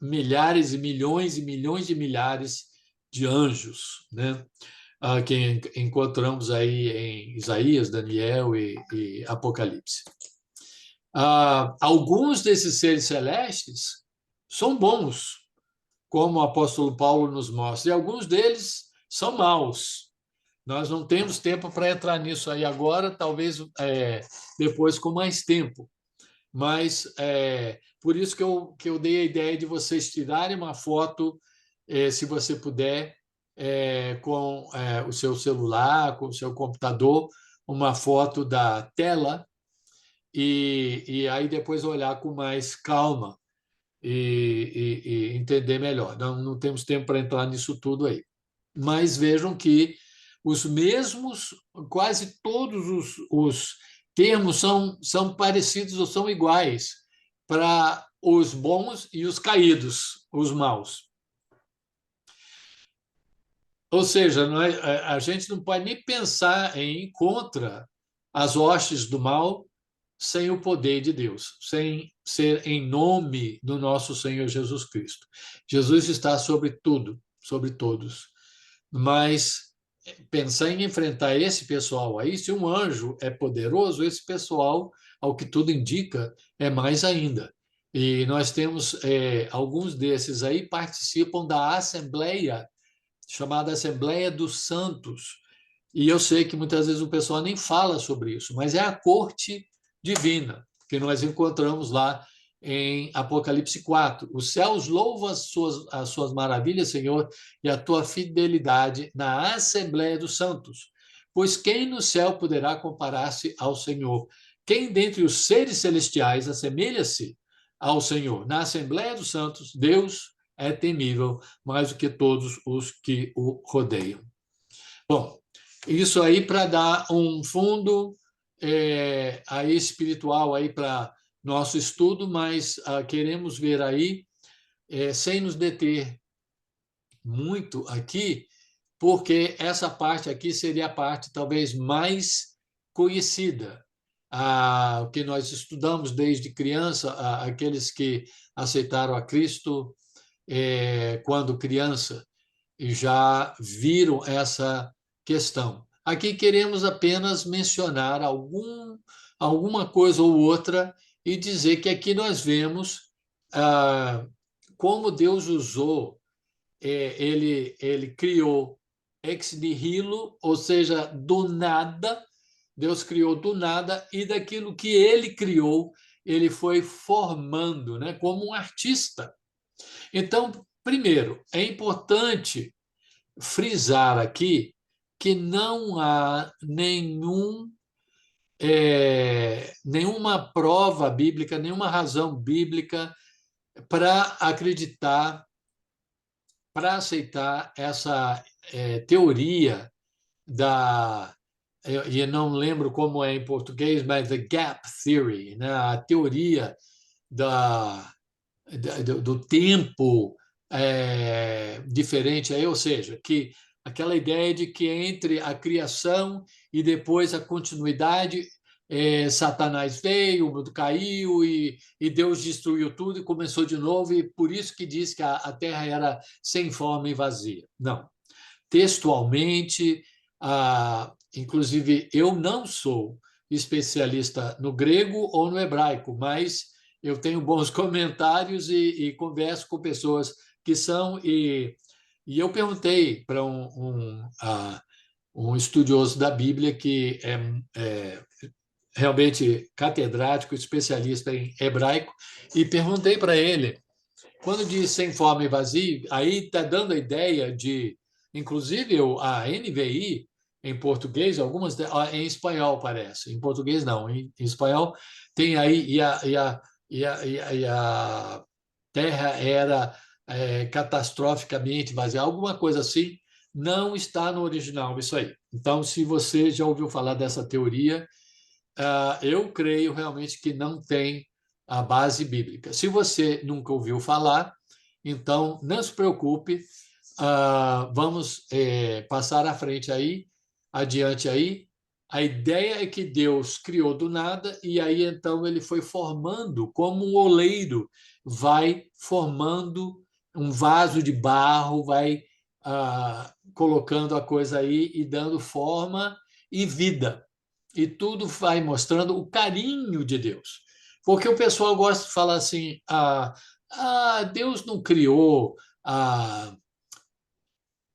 milhares e milhões de milhares de anjos, né? Que encontramos aí em Isaías, Daniel e Apocalipse. Alguns desses seres celestes são bons, como o apóstolo Paulo nos mostra, e alguns deles são maus. Nós não temos tempo para entrar nisso aí agora, talvez depois com mais tempo. Mas por isso que eu dei a ideia de vocês tirarem uma foto, se você puder, com o seu celular, com o seu computador, uma foto da tela, e aí depois olhar com mais calma e entender melhor. Não temos tempo para entrar nisso tudo aí. Mas vejam que os mesmos, quase todos os termos são parecidos ou são iguais para os bons e os caídos, os maus. Ou seja, a gente não pode nem pensar em ir contra as hostes do mal sem o poder de Deus, sem ser em nome do nosso Senhor Jesus Cristo. Jesus está sobre tudo, sobre todos. Mas pensar em enfrentar esse pessoal aí, se um anjo é poderoso, esse pessoal, ao que tudo indica, é mais ainda. E nós temos alguns desses aí participam da Assembleia, chamada Assembleia dos Santos. E eu sei que muitas vezes o pessoal nem fala sobre isso, mas é a corte divina que nós encontramos lá em Apocalipse 4. Os céus louvam as suas maravilhas, Senhor, e a tua fidelidade na Assembleia dos Santos. Pois quem no céu poderá comparar-se ao Senhor? Quem dentre os seres celestiais assemelha-se ao Senhor? Na Assembleia dos Santos, Deus é temível mais do que todos os que o rodeiam. Bom, isso aí para dar um fundo aí espiritual aí para nosso estudo, mas queremos ver aí, sem nos deter muito aqui, porque essa parte aqui seria a parte talvez mais conhecida, o que nós estudamos desde criança, aqueles que aceitaram a Cristo quando criança e já viram essa questão. Aqui queremos apenas mencionar alguma coisa ou outra e dizer que aqui nós vemos como Deus usou, ele criou ex nihilo, ou seja, do nada, Deus criou do nada, e daquilo que ele criou, ele foi formando, né, como um artista. Então, primeiro, é importante frisar aqui que não há nenhuma prova bíblica, nenhuma razão bíblica para acreditar, para aceitar essa teoria eu não lembro como é em português, mas the gap theory, né? A teoria do tempo diferente, aí, ou seja, que aquela ideia de que entre a criação e depois a continuidade, Satanás veio, o mundo caiu e Deus destruiu tudo e começou de novo, e por isso que diz que a terra era sem forma e vazia. Não. Textualmente, inclusive, eu não sou especialista no grego ou no hebraico, mas eu tenho bons comentários e converso com pessoas que são, e eu perguntei para um estudioso da Bíblia que é realmente catedrático, especialista em hebraico, e perguntei para ele, quando diz sem forma e vazio, aí está dando a ideia de, inclusive a NVI, em português, algumas em espanhol parece, em português não, em espanhol tem aí, e a terra era catastroficamente vazia, alguma coisa assim, não está no original isso aí. Então, se você já ouviu falar dessa teoria, eu creio realmente que não tem a base bíblica. Se você nunca ouviu falar, então não se preocupe, vamos passar à frente aí, adiante aí. A ideia é que Deus criou do nada e aí então ele foi formando, como um oleiro vai formando um vaso de barro, vai colocando a coisa aí e dando forma e vida. E tudo vai mostrando o carinho de Deus. Porque o pessoal gosta de falar assim: Deus não criou,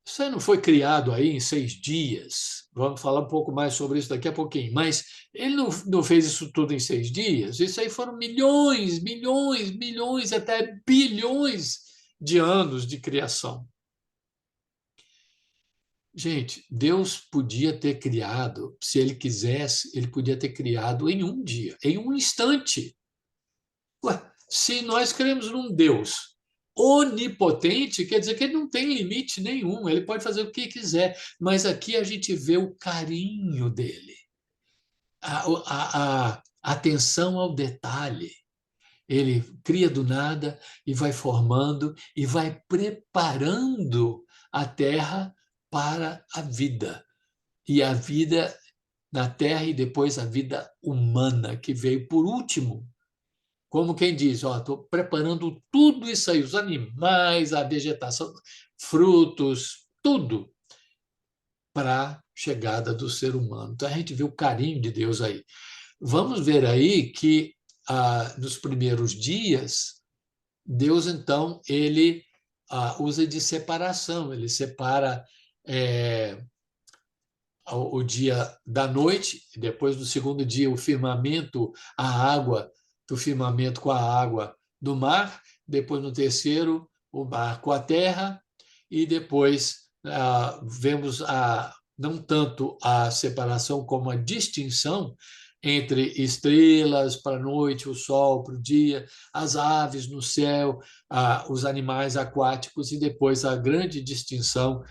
você não foi criado aí em 6 dias. Vamos falar um pouco mais sobre isso daqui a pouquinho. Mas ele não fez isso tudo em 6 dias. Isso aí foram milhões, milhões, milhões, até bilhões de anos de criação. Gente, Deus podia ter criado, se ele quisesse, ele podia ter criado em um dia, em um instante. Ué, se nós cremos num Deus onipotente, quer dizer que ele não tem limite nenhum, ele pode fazer o que quiser, mas aqui a gente vê o carinho dele, a atenção ao detalhe. Ele cria do nada e vai formando e vai preparando a terra para a vida. E a vida na terra e depois a vida humana, que veio por último. Como quem diz, estou preparando tudo isso aí, os animais, a vegetação, frutos, tudo para a chegada do ser humano. Então a gente vê o carinho de Deus aí. Vamos ver aí que nos primeiros dias, Deus então ele usa de separação, ele separa o dia da noite, depois do segundo dia o firmamento, a água do firmamento com a água do mar, depois no terceiro o mar com a terra, e depois vemos não tanto a separação como a distinção entre estrelas para a noite, o sol para o dia, as aves no céu, os animais aquáticos, e depois a grande distinção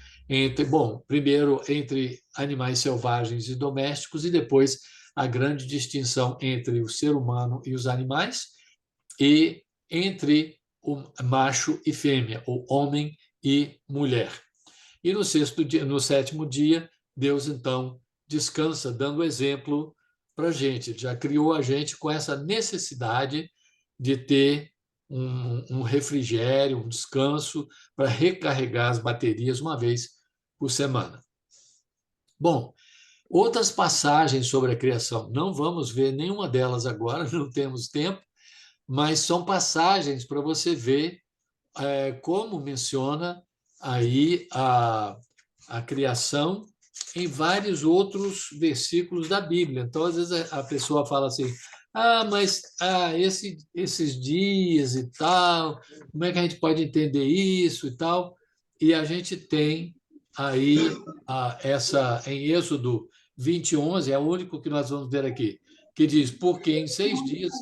primeiro entre animais selvagens e domésticos, e depois a grande distinção entre o ser humano e os animais, e entre o macho e fêmea, o homem e mulher. E no sétimo dia, Deus então descansa, dando exemplo para a gente. Já criou a gente com essa necessidade de ter um refrigério, um descanso, para recarregar as baterias uma vez por semana. Bom, outras passagens sobre a criação, não vamos ver nenhuma delas agora, não temos tempo, mas são passagens para você ver como menciona aí a criação em vários outros versículos da Bíblia. Então, às vezes, a pessoa fala assim, mas esses dias e tal, como é que a gente pode entender isso e tal? E a gente tem aí em Êxodo 20:11, é o único que nós vamos ver aqui, que diz, porque em 6 dias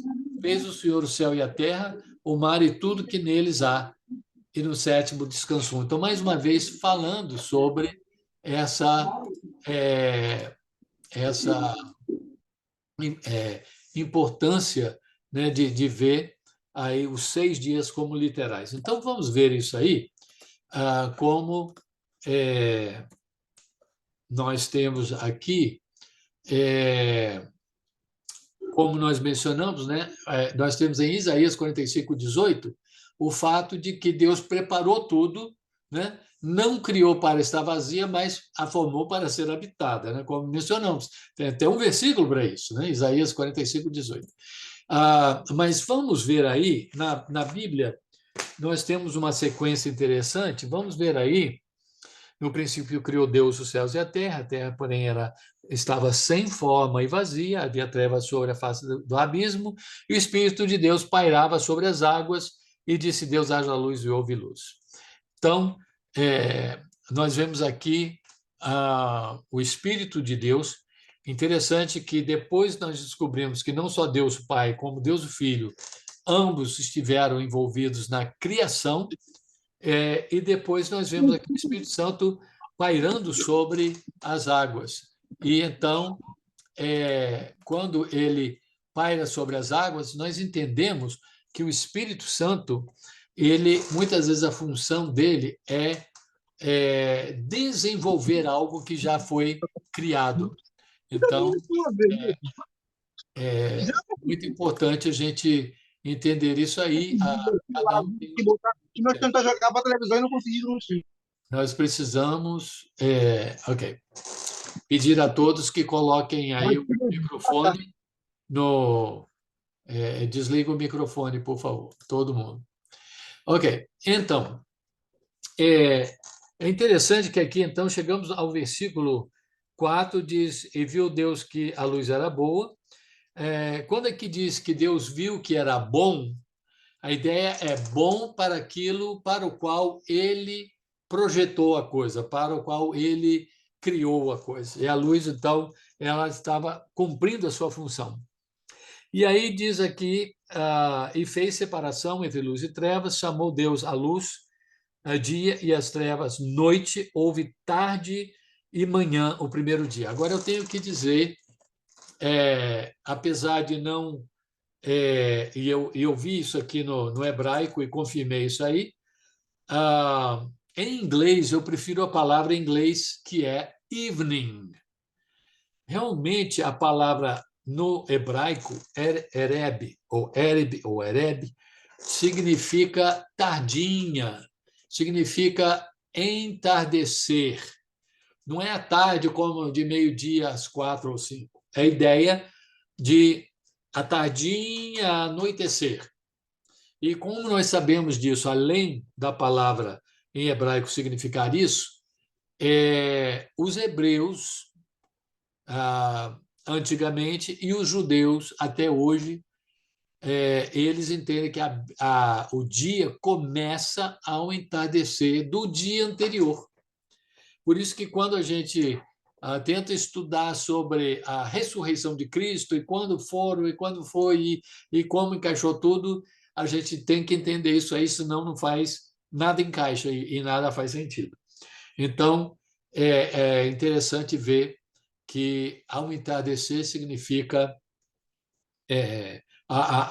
fez o Senhor o céu e a terra, o mar e tudo que neles há, e no sétimo descansou. Então, mais uma vez, falando sobre essa, essa importância, né, de ver aí os 6 dias como literais. Então, vamos ver isso aí como nós temos aqui, como nós mencionamos, né, nós temos em Isaías 45:18 o fato de que Deus preparou tudo, né, não criou para estar vazia, mas a formou para ser habitada, né, como mencionamos. Tem até um versículo para isso, né, Isaías 45:18. Mas vamos ver aí, na Bíblia, nós temos uma sequência interessante. Vamos ver aí. No princípio criou Deus os céus e a terra, porém, estava sem forma e vazia, havia trevas sobre a face do abismo, e o Espírito de Deus pairava sobre as águas, e disse Deus: haja luz, e houve luz. Então, nós vemos aqui o Espírito de Deus. Interessante que depois nós descobrimos que não só Deus o Pai, como Deus o Filho, ambos estiveram envolvidos na criação, e depois nós vemos aqui o Espírito Santo pairando sobre as águas. E então, quando ele paira sobre as águas, nós entendemos que o Espírito Santo, ele muitas vezes a função dele é desenvolver algo que já foi criado. Então, é muito importante a gente entender isso aí. Cada um tem nós tentar jogar para a televisão e não conseguimos. Nós precisamos, pedir a todos que coloquem aí o microfone no. Desliga o microfone, por favor, todo mundo. Ok, então, é interessante que aqui, então, chegamos ao versículo 4, diz: E viu Deus que a luz era boa. Quando aqui diz que Deus viu que era bom, a ideia é bom para aquilo para o qual ele projetou a coisa, para o qual ele criou a coisa. E a luz, então, ela estava cumprindo a sua função. E aí diz aqui, e fez separação entre luz e trevas, chamou Deus a luz dia e as trevas noite, houve tarde e manhã o primeiro dia. Agora eu tenho que dizer, apesar de não e eu vi isso aqui no hebraico e confirmei isso aí. Em inglês, eu prefiro a palavra em inglês que é evening. Realmente, a palavra no hebraico, ereb, significa tardinha, significa entardecer. Não é à tarde como de meio-dia às 4 ou 5. É a ideia de à tardinha, anoitecer. E como nós sabemos disso, além da palavra em hebraico significar isso, os hebreus, antigamente, e os judeus, até hoje, eles entendem que o dia começa ao entardecer do dia anterior. Por isso que quando a gente tenta estudar sobre a ressurreição de Cristo e quando foram, e quando foi, e como encaixou tudo, a gente tem que entender isso aí, senão não faz, nada encaixa e nada faz sentido. Então, é interessante ver que ao entardecer significa,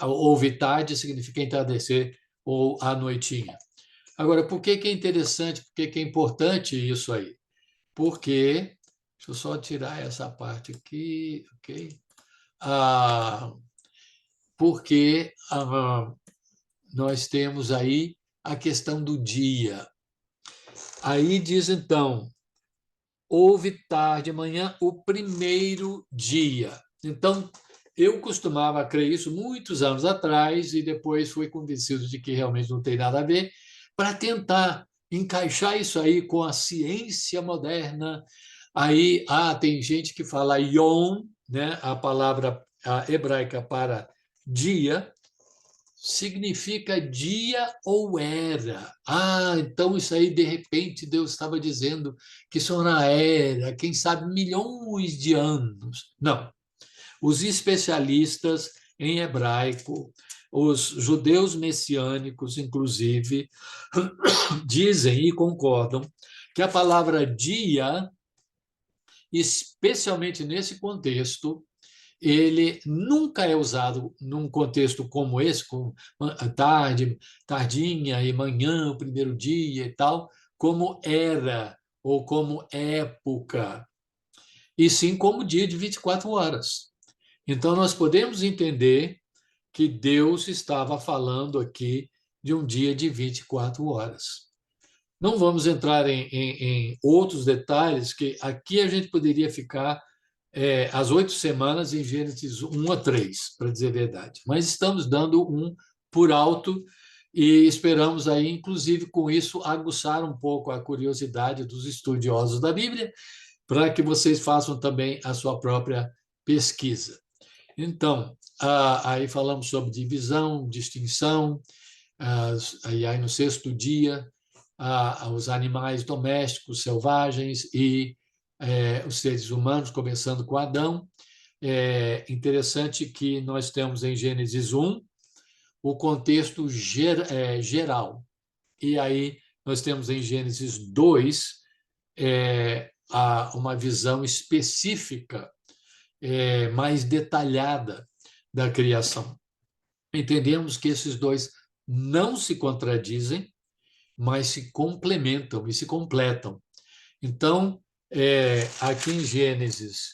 houve tarde significa entardecer ou a noitinha. Agora, por que é interessante, por que é importante isso aí? Porque, deixa eu só tirar essa parte aqui, ok? Porque nós temos aí a questão do dia. Aí diz, então, houve tarde, manhã, o primeiro dia. Então, eu costumava crer isso muitos anos atrás e depois fui convencido de que realmente não tem nada a ver, para tentar encaixar isso aí com a ciência moderna. Aí tem gente que fala yom, né? A palavra hebraica para dia, significa dia ou era. Então isso aí, de repente, Deus estava dizendo que isso na era, quem sabe, milhões de anos. Não. Os especialistas em hebraico, os judeus messiânicos, inclusive, dizem e concordam que a palavra dia, especialmente nesse contexto, ele nunca é usado num contexto como esse, com tarde, tardinha e manhã, o primeiro dia e tal, como era ou como época. e sim como dia de 24 horas. Então, nós podemos entender que Deus estava falando aqui de um dia de 24 horas. Não vamos entrar em outros detalhes, que aqui a gente poderia ficar as 8 semanas em Gênesis 1 a 3, para dizer a verdade. Mas estamos dando um por alto e esperamos aí, inclusive, com isso, aguçar um pouco a curiosidade dos estudiosos da Bíblia, para que vocês façam também a sua própria pesquisa. Então, aí falamos sobre divisão, distinção, aí no sexto dia, os animais domésticos, selvagens e os seres humanos, começando com Adão. É interessante que nós temos em Gênesis 1 o contexto geral. E aí nós temos em Gênesis 2 uma visão específica, mais detalhada da criação. Entendemos que esses dois não se contradizem, mas se complementam e se completam. Então, aqui em Gênesis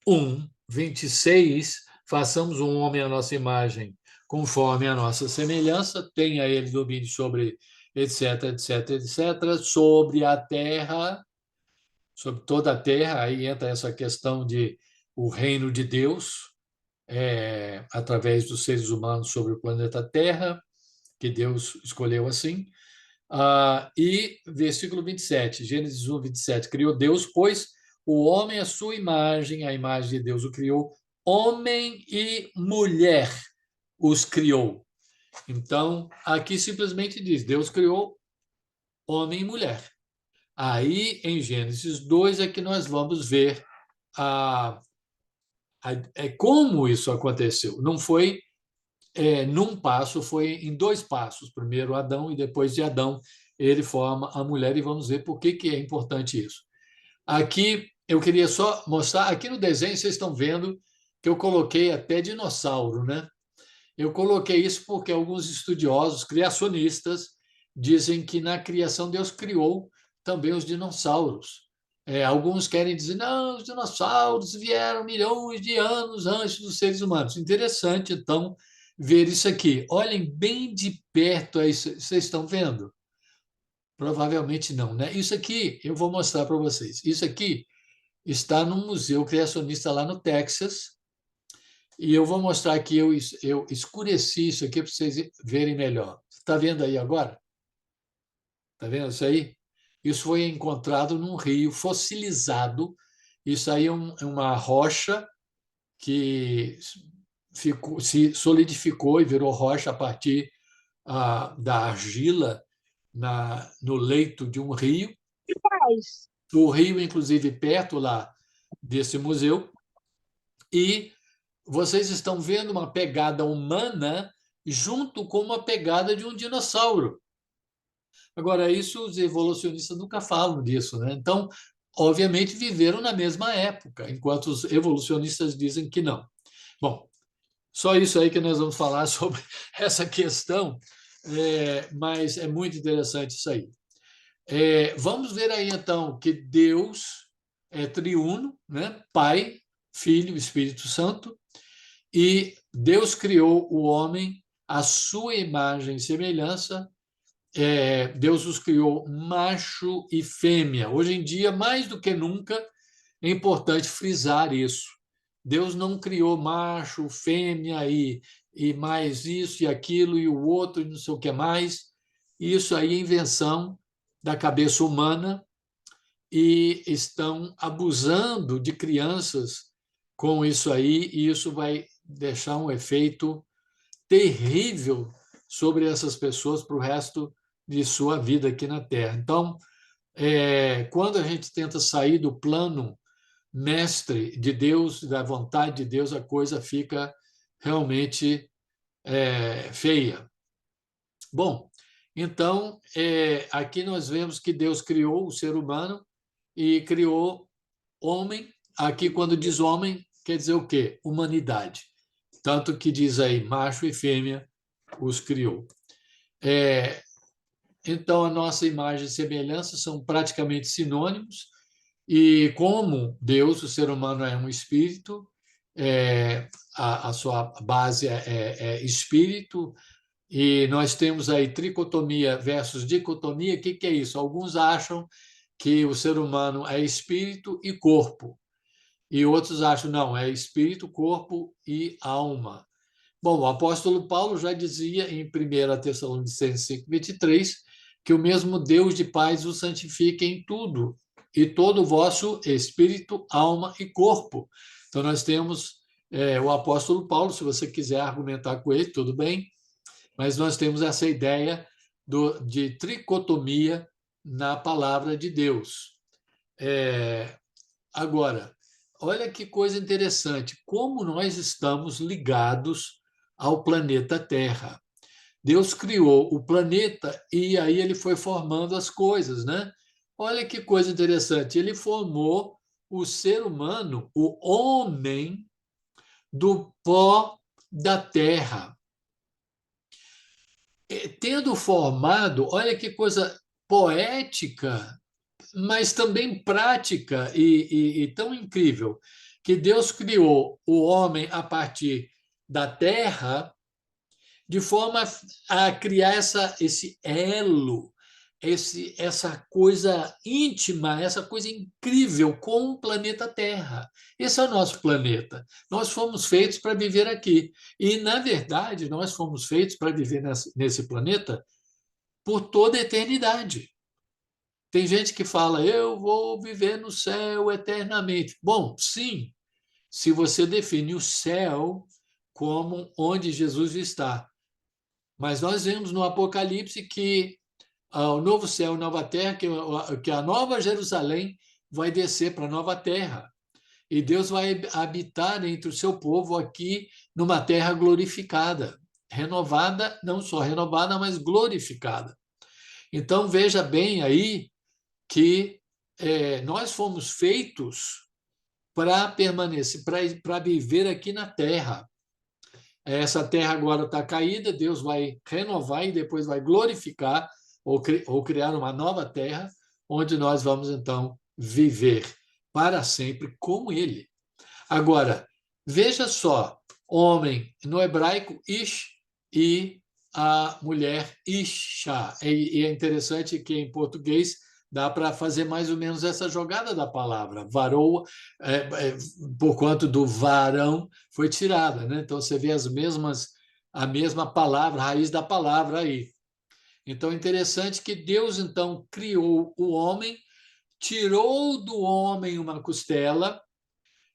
1, 26, façamos um homem à nossa imagem, conforme a nossa semelhança, tenha ele domínio sobre etc, etc, etc, sobre a terra, sobre toda a terra, aí entra essa questão de o reino de Deus, através dos seres humanos sobre o planeta Terra, que Deus escolheu assim. E versículo 27, Gênesis 1, 27, criou Deus, pois o homem à sua imagem, a imagem de Deus o criou, homem e mulher os criou. Então, aqui simplesmente diz, Deus criou homem e mulher. Aí, em Gênesis 2, é que nós vamos ver como isso aconteceu. Não foi num passo, foi em 2 passos. Primeiro Adão e depois de Adão ele forma a mulher, e vamos ver por que é importante isso. Aqui eu queria só mostrar, aqui no desenho vocês estão vendo que eu coloquei até dinossauro, né? Eu coloquei isso porque alguns estudiosos, criacionistas, dizem que na criação Deus criou também os dinossauros. Alguns querem dizer, não, os dinossauros vieram milhões de anos antes dos seres humanos. Interessante, então, ver isso aqui. Olhem bem de perto aí, vocês estão vendo? Provavelmente não, né? Isso aqui eu vou mostrar para vocês. Isso aqui está no Museu Criacionista lá no Texas, e eu vou mostrar aqui, eu escureci isso aqui para vocês verem melhor. Está vendo aí agora? Está vendo isso aí? Isso foi encontrado num rio fossilizado. Isso aí é uma rocha que se solidificou e virou rocha a partir da argila no leito de um rio. O rio, inclusive, perto lá desse museu. E vocês estão vendo uma pegada humana junto com uma pegada de um dinossauro. Agora, isso os evolucionistas nunca falam disso, né? Então, obviamente, viveram na mesma época, enquanto os evolucionistas dizem que não. Bom, só isso aí que nós vamos falar sobre essa questão, mas é muito interessante isso aí. Vamos ver aí, então, que Deus é triuno, né? Pai, Filho, Espírito Santo, e Deus criou o homem à sua imagem e semelhança. Deus os criou macho e fêmea. Hoje em dia, mais do que nunca, é importante frisar isso. Deus não criou macho, fêmea e mais isso e aquilo e o outro e não sei o que mais. Isso aí é invenção da cabeça humana, e estão abusando de crianças com isso aí, e isso vai deixar um efeito terrível sobre essas pessoas para o resto de sua vida aqui na Terra. Então, quando a gente tenta sair do plano mestre de Deus, da vontade de Deus, a coisa fica realmente feia. Bom, então, aqui nós vemos que Deus criou o ser humano e criou homem. Aqui, quando diz homem, quer dizer o quê? Humanidade. Tanto que diz aí, macho e fêmea os criou. Então, a nossa imagem e semelhança são praticamente sinônimos. E como Deus, o ser humano é um espírito, a sua base é espírito, e nós temos aí tricotomia versus dicotomia. O que é isso? Alguns acham que o ser humano é espírito e corpo, e outros acham, não, é espírito, corpo e alma. Bom, o apóstolo Paulo já dizia em 1 Tessalonicenses 5:23 que o mesmo Deus de paz o santifique em tudo, e todo o vosso espírito, alma e corpo. Então, nós temos o apóstolo Paulo, se você quiser argumentar com ele, tudo bem, mas nós temos essa ideia de tricotomia na palavra de Deus. Agora, olha que coisa interessante, como nós estamos ligados ao planeta Terra. Deus criou o planeta e aí ele foi formando as coisas, né? Olha que coisa interessante, ele formou o ser humano, o homem, do pó da terra. Tendo formado, olha que coisa poética, mas também prática e tão incrível, que Deus criou o homem a partir da terra, de forma a criar esse elo, essa coisa íntima, essa coisa incrível com o planeta Terra. Esse é o nosso planeta. Nós fomos feitos para viver aqui. E, na verdade, nós fomos feitos para viver nesse planeta por toda a eternidade. Tem gente que fala, eu vou viver no céu eternamente. Bom, sim, se você define o céu como onde Jesus está. Mas nós vemos no Apocalipse que o novo céu e nova terra, que a nova Jerusalém vai descer para a nova terra. E Deus vai habitar entre o seu povo aqui numa terra glorificada, renovada, não só renovada, mas glorificada. Então, veja bem aí que nós fomos feitos para permanecer, para viver aqui na terra. Essa terra agora está caída, Deus vai renovar e depois vai glorificar ou criar uma nova terra, onde nós vamos então viver para sempre com Ele. Agora, veja só, homem no hebraico, ish, e a mulher isha. E é interessante que em português dá para fazer mais ou menos essa jogada da palavra. Varoa, por quanto do varão foi tirada, né? Então você vê a mesma palavra, a raiz da palavra aí. Então é interessante que Deus então criou o homem, tirou do homem uma costela.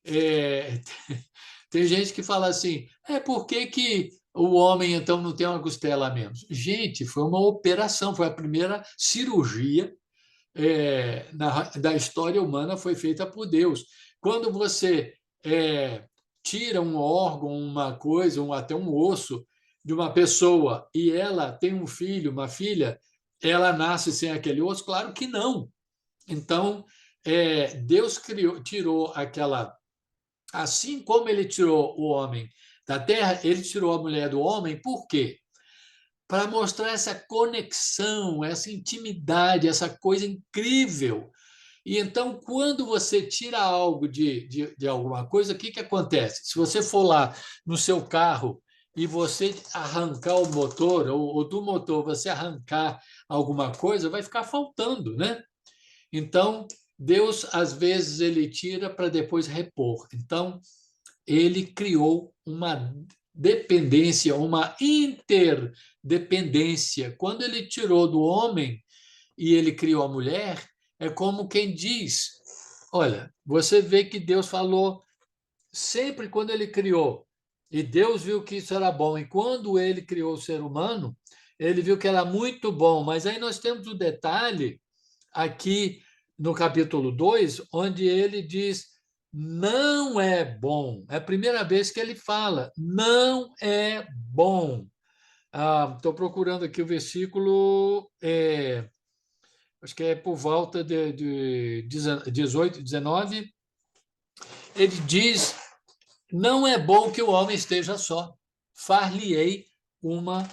É, tem gente que fala assim, por que o homem então não tem uma costela a menos? Gente, foi uma operação, foi a primeira cirurgia da história humana, foi feita por Deus. Quando você tira um órgão, uma coisa, até um osso de uma pessoa e ela tem um filho, uma filha, ela nasce sem aquele osso? Claro que não. Então, Deus tirou aquela. Assim como ele tirou o homem da terra, ele tirou a mulher do homem, por quê? Para mostrar essa conexão, essa intimidade, essa coisa incrível. E então, quando você tira algo de alguma coisa, o que acontece? Se você for lá no seu carro e você arrancar o motor, ou do motor você arrancar alguma coisa, vai ficar faltando, né? Então, Deus, às vezes, ele tira para depois repor. Então, ele criou uma dependência, uma interdependência. Quando ele tirou do homem e ele criou a mulher, é como quem diz: olha, você vê que Deus falou sempre quando ele criou, e Deus viu que isso era bom, e quando ele criou o ser humano, ele viu que era muito bom. Mas aí nós temos o detalhe aqui no capítulo 2, onde ele diz: não é bom. É a primeira vez que ele fala, não é bom. Estou procurando aqui o versículo, acho que é por volta de 18, 19. Ele diz: não é bom que o homem esteja só. Far-lhe-ei uma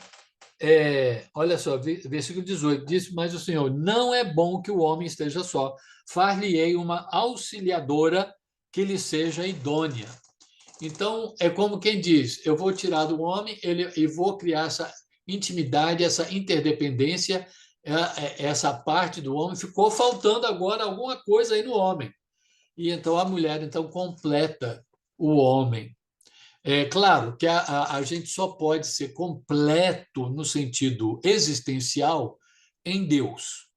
olha só, versículo 18, disse mais o Senhor, não é bom que o homem esteja só, far-lhe-ei uma auxiliadora que lhe seja idônea. Então, é como quem diz, eu vou tirar do homem e vou criar essa intimidade, essa interdependência, essa parte do homem. Ficou faltando agora alguma coisa aí no homem. E então a mulher então completa o homem. É claro que a gente só pode ser completo no sentido existencial em Deus,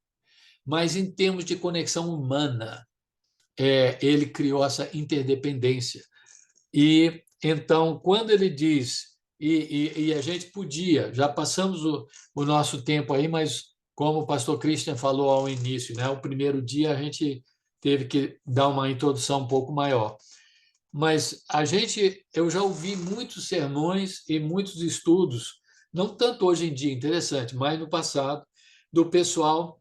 mas em termos de conexão humana, ele criou essa interdependência. E então, quando ele diz, e a gente podia, já passamos o nosso tempo aí, mas como o pastor Christian falou ao início, né, o primeiro dia a gente teve que dar uma introdução um pouco maior. Mas eu já ouvi muitos sermões e muitos estudos, não tanto hoje em dia, interessante, mas no passado, do pessoal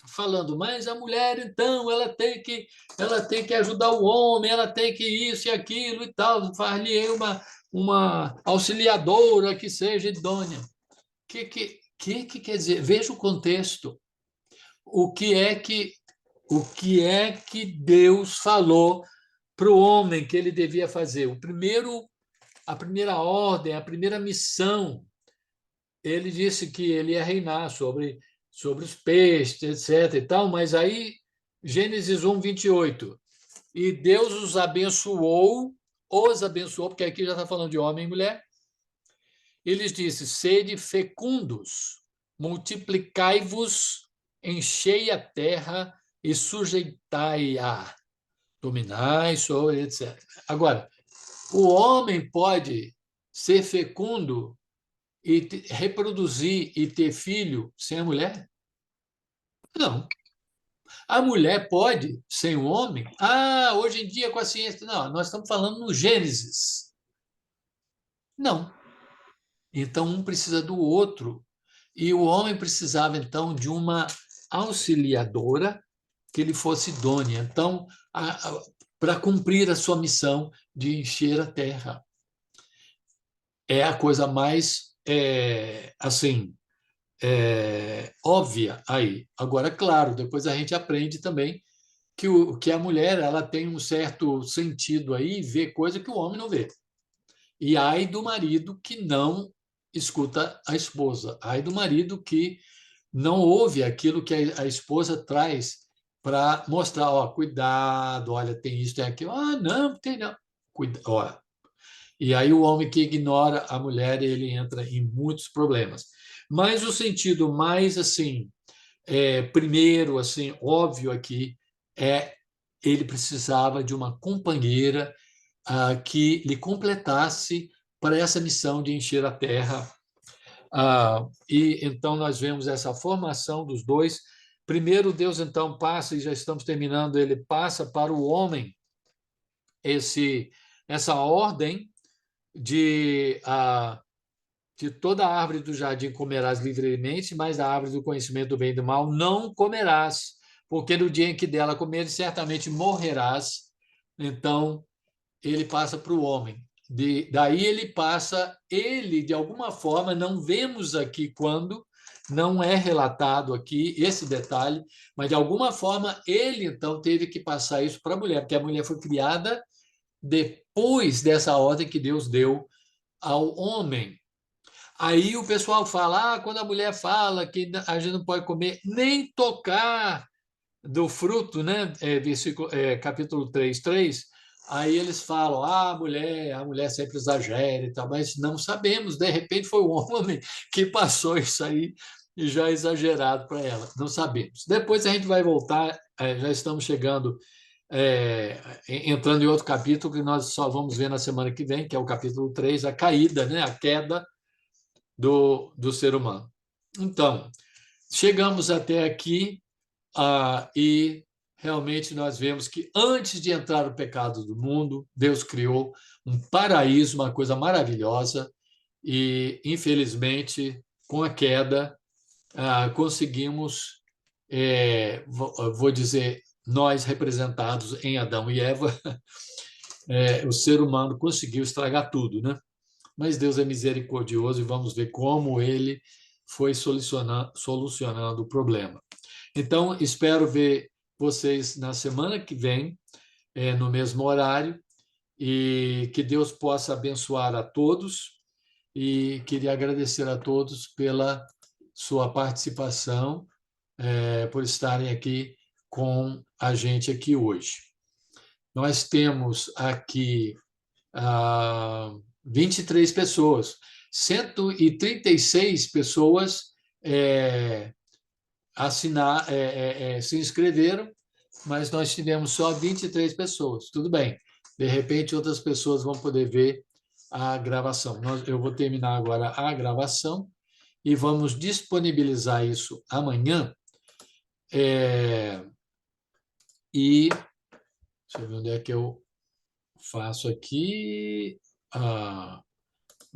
falando, mas a mulher, então, ela tem que ajudar o homem, ela tem que isso e aquilo e tal, far-lhe uma auxiliadora que seja idônea. Que quer dizer? Veja o contexto. O que é que, o que é que Deus falou para o homem que ele devia fazer? A primeira ordem, a primeira missão, ele disse que ele ia reinar sobre os peixes, etc. e tal, mas aí, Gênesis 1, 28. E Deus os abençoou, porque aqui já está falando de homem e mulher. Ele disse: sede fecundos, multiplicai-vos, enchei a terra e sujeitai-a, dominai sobre, etc. Agora, o homem pode ser fecundo e reproduzir e ter filho sem a mulher? Não. A mulher pode sem o homem? Ah, hoje em dia com a ciência. Não, nós estamos falando no Gênesis. Não. Então, um precisa do outro. E o homem precisava, então, de uma auxiliadora que lhe fosse idônea. Então, para cumprir a sua missão de encher a terra. É a coisa mais, assim, óbvia aí. Agora, claro, depois a gente aprende também que a mulher ela tem um certo sentido aí, vê coisa que o homem não vê. E ai do marido que não escuta a esposa, ai do marido que não ouve aquilo que a esposa traz para mostrar, ó, cuidado, olha, tem isso, tem aquilo. Ah, não, tem não. Cuida, ó. E aí o homem que ignora a mulher, ele entra em muitos problemas. Mas o sentido mais assim, primeiro, assim, óbvio aqui, ele precisava de uma companheira que lhe completasse para essa missão de encher a terra. E então nós vemos essa formação dos dois. Primeiro, Deus então passa, e já estamos terminando, ele passa para o homem essa ordem de toda a árvore do jardim comerás livremente, mas da árvore do conhecimento do bem e do mal não comerás, porque no dia em que dela comeres, certamente morrerás. Então, ele passa para o homem. Daí ele, de alguma forma, não vemos aqui quando, não é relatado aqui esse detalhe, mas de alguma forma ele, então, teve que passar isso para a mulher, porque a mulher foi criada depois dessa ordem que Deus deu ao homem. Aí o pessoal fala, quando a mulher fala que a gente não pode comer nem tocar do fruto, né? Capítulo 3:3, aí eles falam, a mulher sempre exagera e tal, mas não sabemos, de repente foi o homem que passou isso aí e já exagerado para ela, não sabemos. Depois a gente vai voltar, já estamos chegando, entrando em outro capítulo que nós só vamos ver na semana que vem, que é o capítulo 3, a caída, né? A queda do ser humano. Então, chegamos até aqui e realmente nós vemos que antes de entrar o pecado do mundo, Deus criou um paraíso, uma coisa maravilhosa, e infelizmente, com a queda, conseguimos, vou dizer, nós representados em Adão e Eva, o ser humano conseguiu estragar tudo, né? mas Deus é misericordioso e vamos ver como Ele foi solucionando o problema. Então, espero ver vocês na semana que vem, no mesmo horário, e que Deus possa abençoar a todos. E queria agradecer a todos pela sua participação, por estarem aqui com a gente aqui hoje. Nós temos aqui 23 pessoas, 136 pessoas se inscreveram, mas nós tivemos só 23 pessoas. Tudo bem, de repente outras pessoas vão poder ver a gravação. Eu vou terminar agora a gravação e vamos disponibilizar isso amanhã. E deixa eu ver onde é que eu faço aqui.